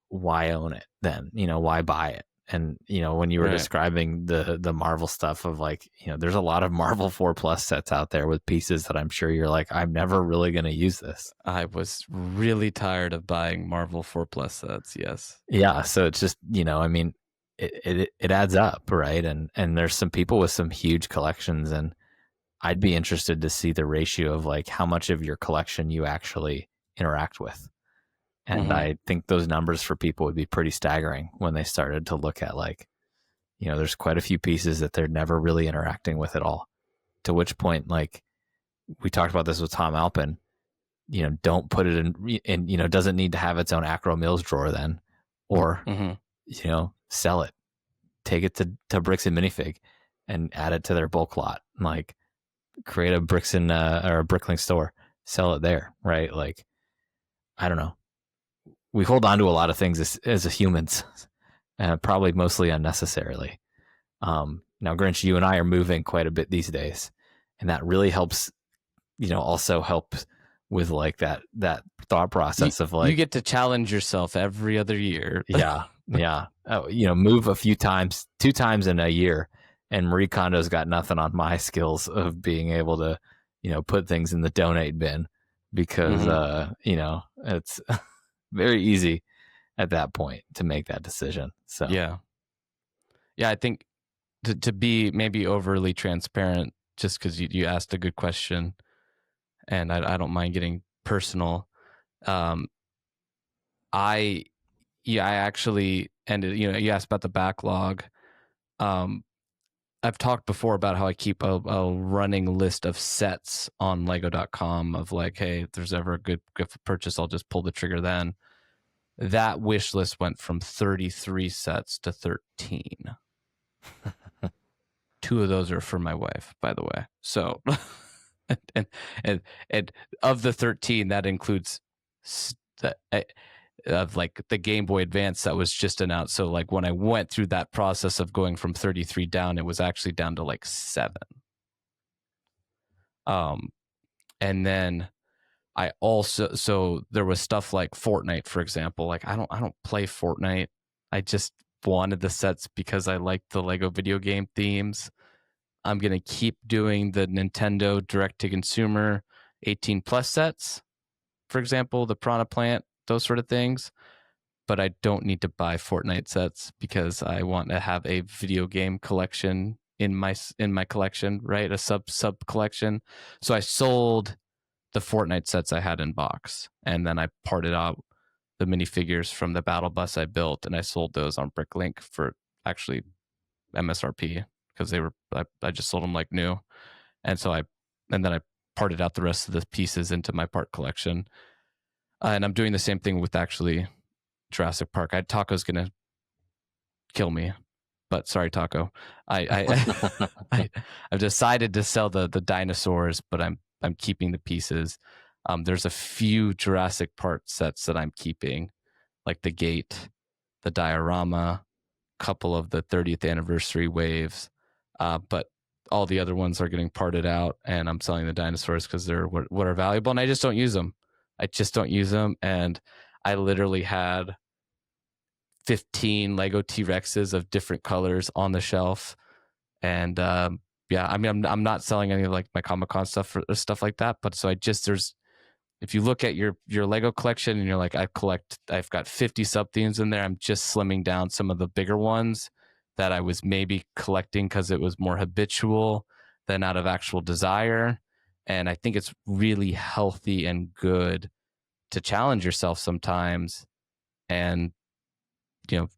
why own it then? Why buy it? And, when you were describing the Marvel stuff of like, there's a lot of Marvel 4+ sets out there with pieces that I'm sure you're like, I'm never really going to use this. I was really tired of buying Marvel 4+ sets. Yes. Yeah. So it's just, I mean, it adds up, right? And there's some people with some huge collections, and I'd be interested to see the ratio of like how much of your collection you actually interact with. And I think those numbers for people would be pretty staggering when they started to look at like, there's quite a few pieces that they're never really interacting with at all. To which point, like we talked about this with Tom Alpin, don't put it in, doesn't need to have its own Acro Mills drawer then, or, sell it, take it to Bricks and Minifig and add it to their bulk lot. Like create a Bricks and or a Bricklink store, sell it there, right? Like, I don't know. We hold on to a lot of things as humans, probably mostly unnecessarily. Now, Grinch, you and I are moving quite a bit these days, and that really helps. Also helps with like that thought process of like you get to challenge yourself every other year. Yeah. Move a few times, 2 times in a year, and Marie Kondo's got nothing on my skills of being able to, put things in the donate bin, because it's very easy at that point to make that decision. So yeah, I think to be maybe overly transparent, just because you asked a good question, and I don't mind getting personal. I actually ended, you asked about the backlog. I've talked before about how I keep a running list of sets on lego.com of like, hey, if there's ever a good purchase, I'll just pull the trigger then. That wish list went from 33 sets to 13. 2 of those are for my wife, by the way. So, and of the 13, that includes of like the Game Boy Advance that was just announced. So like when I went through that process of going from 33 down, it was actually down to like 7. And then I also, so there was stuff like Fortnite, for example. Like I don't play Fortnite. I just wanted the sets because I like the Lego video game themes. I'm going to keep doing the Nintendo direct to consumer 18+ sets, for example, the Piranha Plant, those sort of things. But I don't need to buy Fortnite sets because I want to have a video game collection in my collection, right? A sub collection. So I sold the Fortnite sets I had in box, and then I parted out the minifigures from the battle bus I built, and I sold those on Bricklink for actually MSRP because they were I just sold them like new, and then I parted out the rest of the pieces into my part collection, and I'm doing the same thing with actually Jurassic Park. Taco's gonna kill me But sorry, Taco. I've decided to sell the dinosaurs, but I'm keeping the pieces. There's a few Jurassic Park sets that I'm keeping, like the gate, the diorama, couple of the 30th anniversary waves, but all the other ones are getting parted out, and I'm selling the dinosaurs because they're what are valuable, and I just don't use them. And I literally had 15 Lego T-Rexes of different colors on the shelf, and yeah, I mean, I'm not selling any of like my Comic-Con stuff or stuff like that, but so there's if you look at your Lego collection and you're like, I've got 50 sub themes in there, I'm just slimming down some of the bigger ones that I was maybe collecting because it was more habitual than out of actual desire. And I think it's really healthy and good to challenge yourself sometimes, and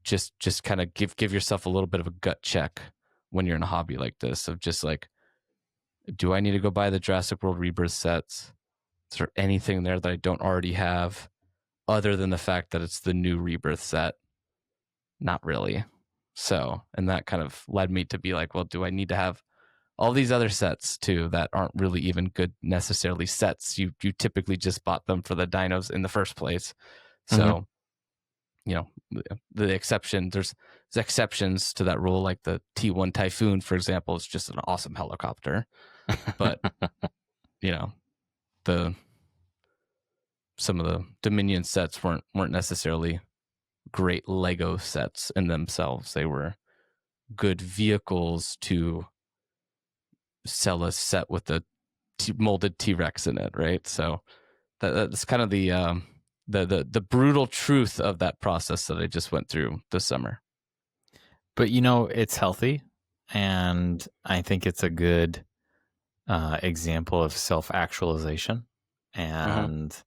just kind of give yourself a little bit of a gut check when you're in a hobby like this, of just like, do I need to go buy the Jurassic World Rebirth sets? Is there anything there that I don't already have, other than the fact that it's the new Rebirth set? Not really. So, and that kind of led me to be like, well, do I need to have all these other sets too that aren't really even good necessarily sets? You typically just bought them for the dinos in the first place. So, the exception, there's exceptions to that rule, like the T1 Typhoon, for example, is just an awesome helicopter. But some of the Dominion sets weren't necessarily great Lego sets in themselves. They were good vehicles to sell a set with a molded T-Rex in it, right? So that's kind of the brutal truth of that process that I just went through this summer. But it's healthy, and I think it's a good example of self-actualization. And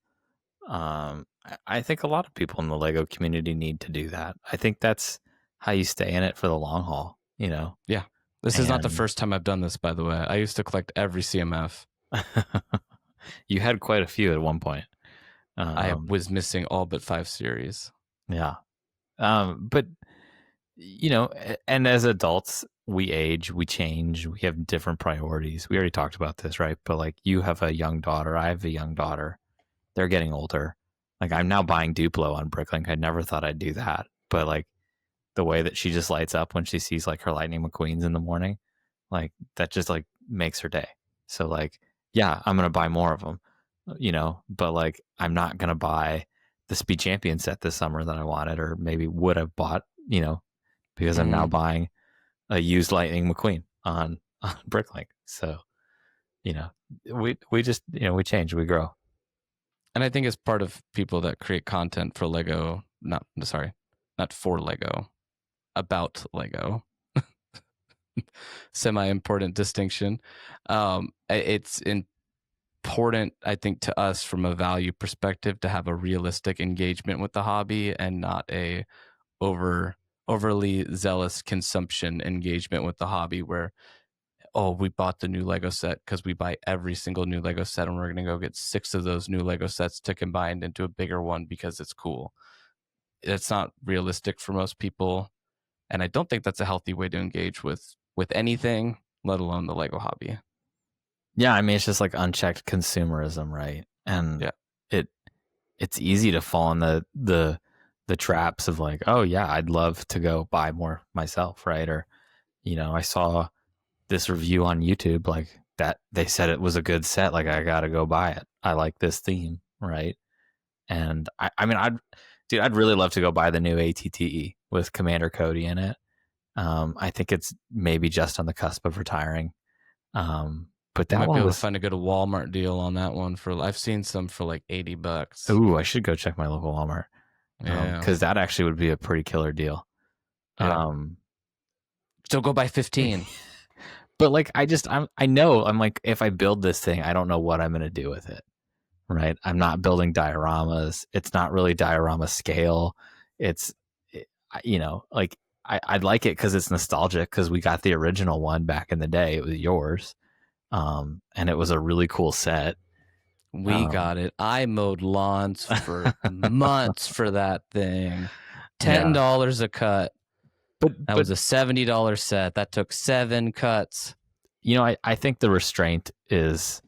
I think a lot of people in the Lego community need to do that. I think that's how you stay in it for the long haul, Yeah. This is not the first time I've done this, by the way. I used to collect every CMF. You had quite a few at one point. I was missing all but 5 series. Yeah. But, and as adults, we age, we change, we have different priorities. We already talked about this, right? But like, you have a young daughter, I have a young daughter. They're getting older. Like, I'm now buying Duplo on Bricklink. I never thought I'd do that. But like, the way that she just lights up when she sees like her Lightning McQueens in the morning, like that just like makes her day. So like, yeah, I'm going to buy more of them, but like, I'm not going to buy the Speed Champion set this summer that I wanted, or maybe would have bought, because I'm now buying a used Lightning McQueen on Bricklink. So, we just, we change, we grow. And I think it's part of people that create content for Lego, not for Lego, about Lego. Semi-important distinction. It's important, I think, to us from a value perspective to have a realistic engagement with the hobby, and not a overly zealous consumption engagement with the hobby where, oh, we bought the new Lego set because we buy every single new Lego set, and we're going to go get 6 of those new Lego sets to combine into a bigger one because it's cool. It's not realistic for most people, and I don't think that's a healthy way to engage with anything, let alone the Lego hobby. Yeah, I mean, it's just like unchecked consumerism, right? And yeah, it's easy to fall in the traps of like, oh yeah, I'd love to go buy more myself, right? Or I saw this review on YouTube, like that they said it was a good set, like I gotta go buy it. I like this theme, right? And I mean, I'd really love to go buy the new ATTE with Commander Cody in it. I think it's maybe just on the cusp of retiring. But that might one be able was to find a good Walmart deal on that one I've seen some for like $80. Ooh, I should go check my local Walmart. Yeah. Because that actually would be a pretty killer deal. Yeah. So go buy 15. But like, I know, I'm like, if I build this thing, I don't know what I'm going to do with it. Right. I'm not building dioramas. It's not really diorama scale. It's, like I'd like it because it's nostalgic, because we got the original one back in the day. It was yours. And it was a really cool set. We got it. I mowed lawns for months for that thing. $10 a cut. That was a $70 set. That took 7 cuts. You know, I think the restraint is,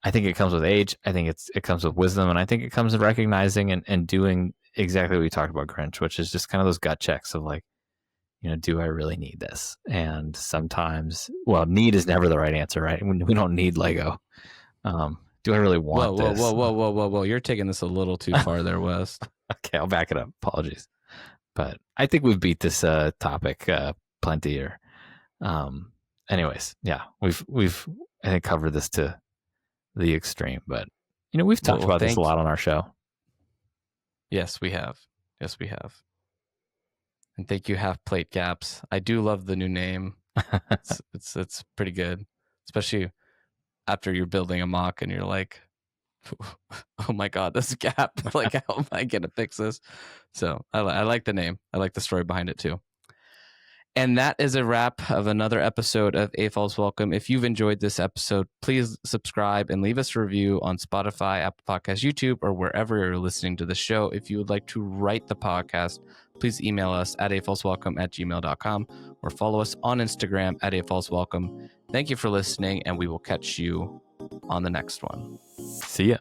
I think it comes with age. I think it comes with wisdom. And I think it comes in recognizing and doing exactly what we talked about, Grinch, which is just kind of those gut checks of like, you know, do I really need this? And sometimes, well, need is never the right answer, right? We don't need Lego. Do I really want this? Whoa. You're taking this a little too far there, West. Okay, I'll back it up. Apologies. But I think we've beat this topic plenty here. Anyways, yeah, we've I think covered this to the extreme, but you know, we've talked about this a lot on our show. Yes, we have. And thank you, Half Plate Gaps. I do love the new name. It's pretty good, especially after you're building a mock and you're like, oh my God, this gap. Like, how am I going to fix this? So I like the name. I like the story behind it too. And that is a wrap of another episode of AFOLs Welcome. If you've enjoyed this episode, please subscribe and leave us a review on Spotify, Apple Podcasts, YouTube, or wherever you're listening to the show. If you would like to write the podcast, please email us at afolswelcome@gmail.com or follow us on Instagram at AFOLsWelcome. Thank you for listening, and we will catch you on the next one. See ya.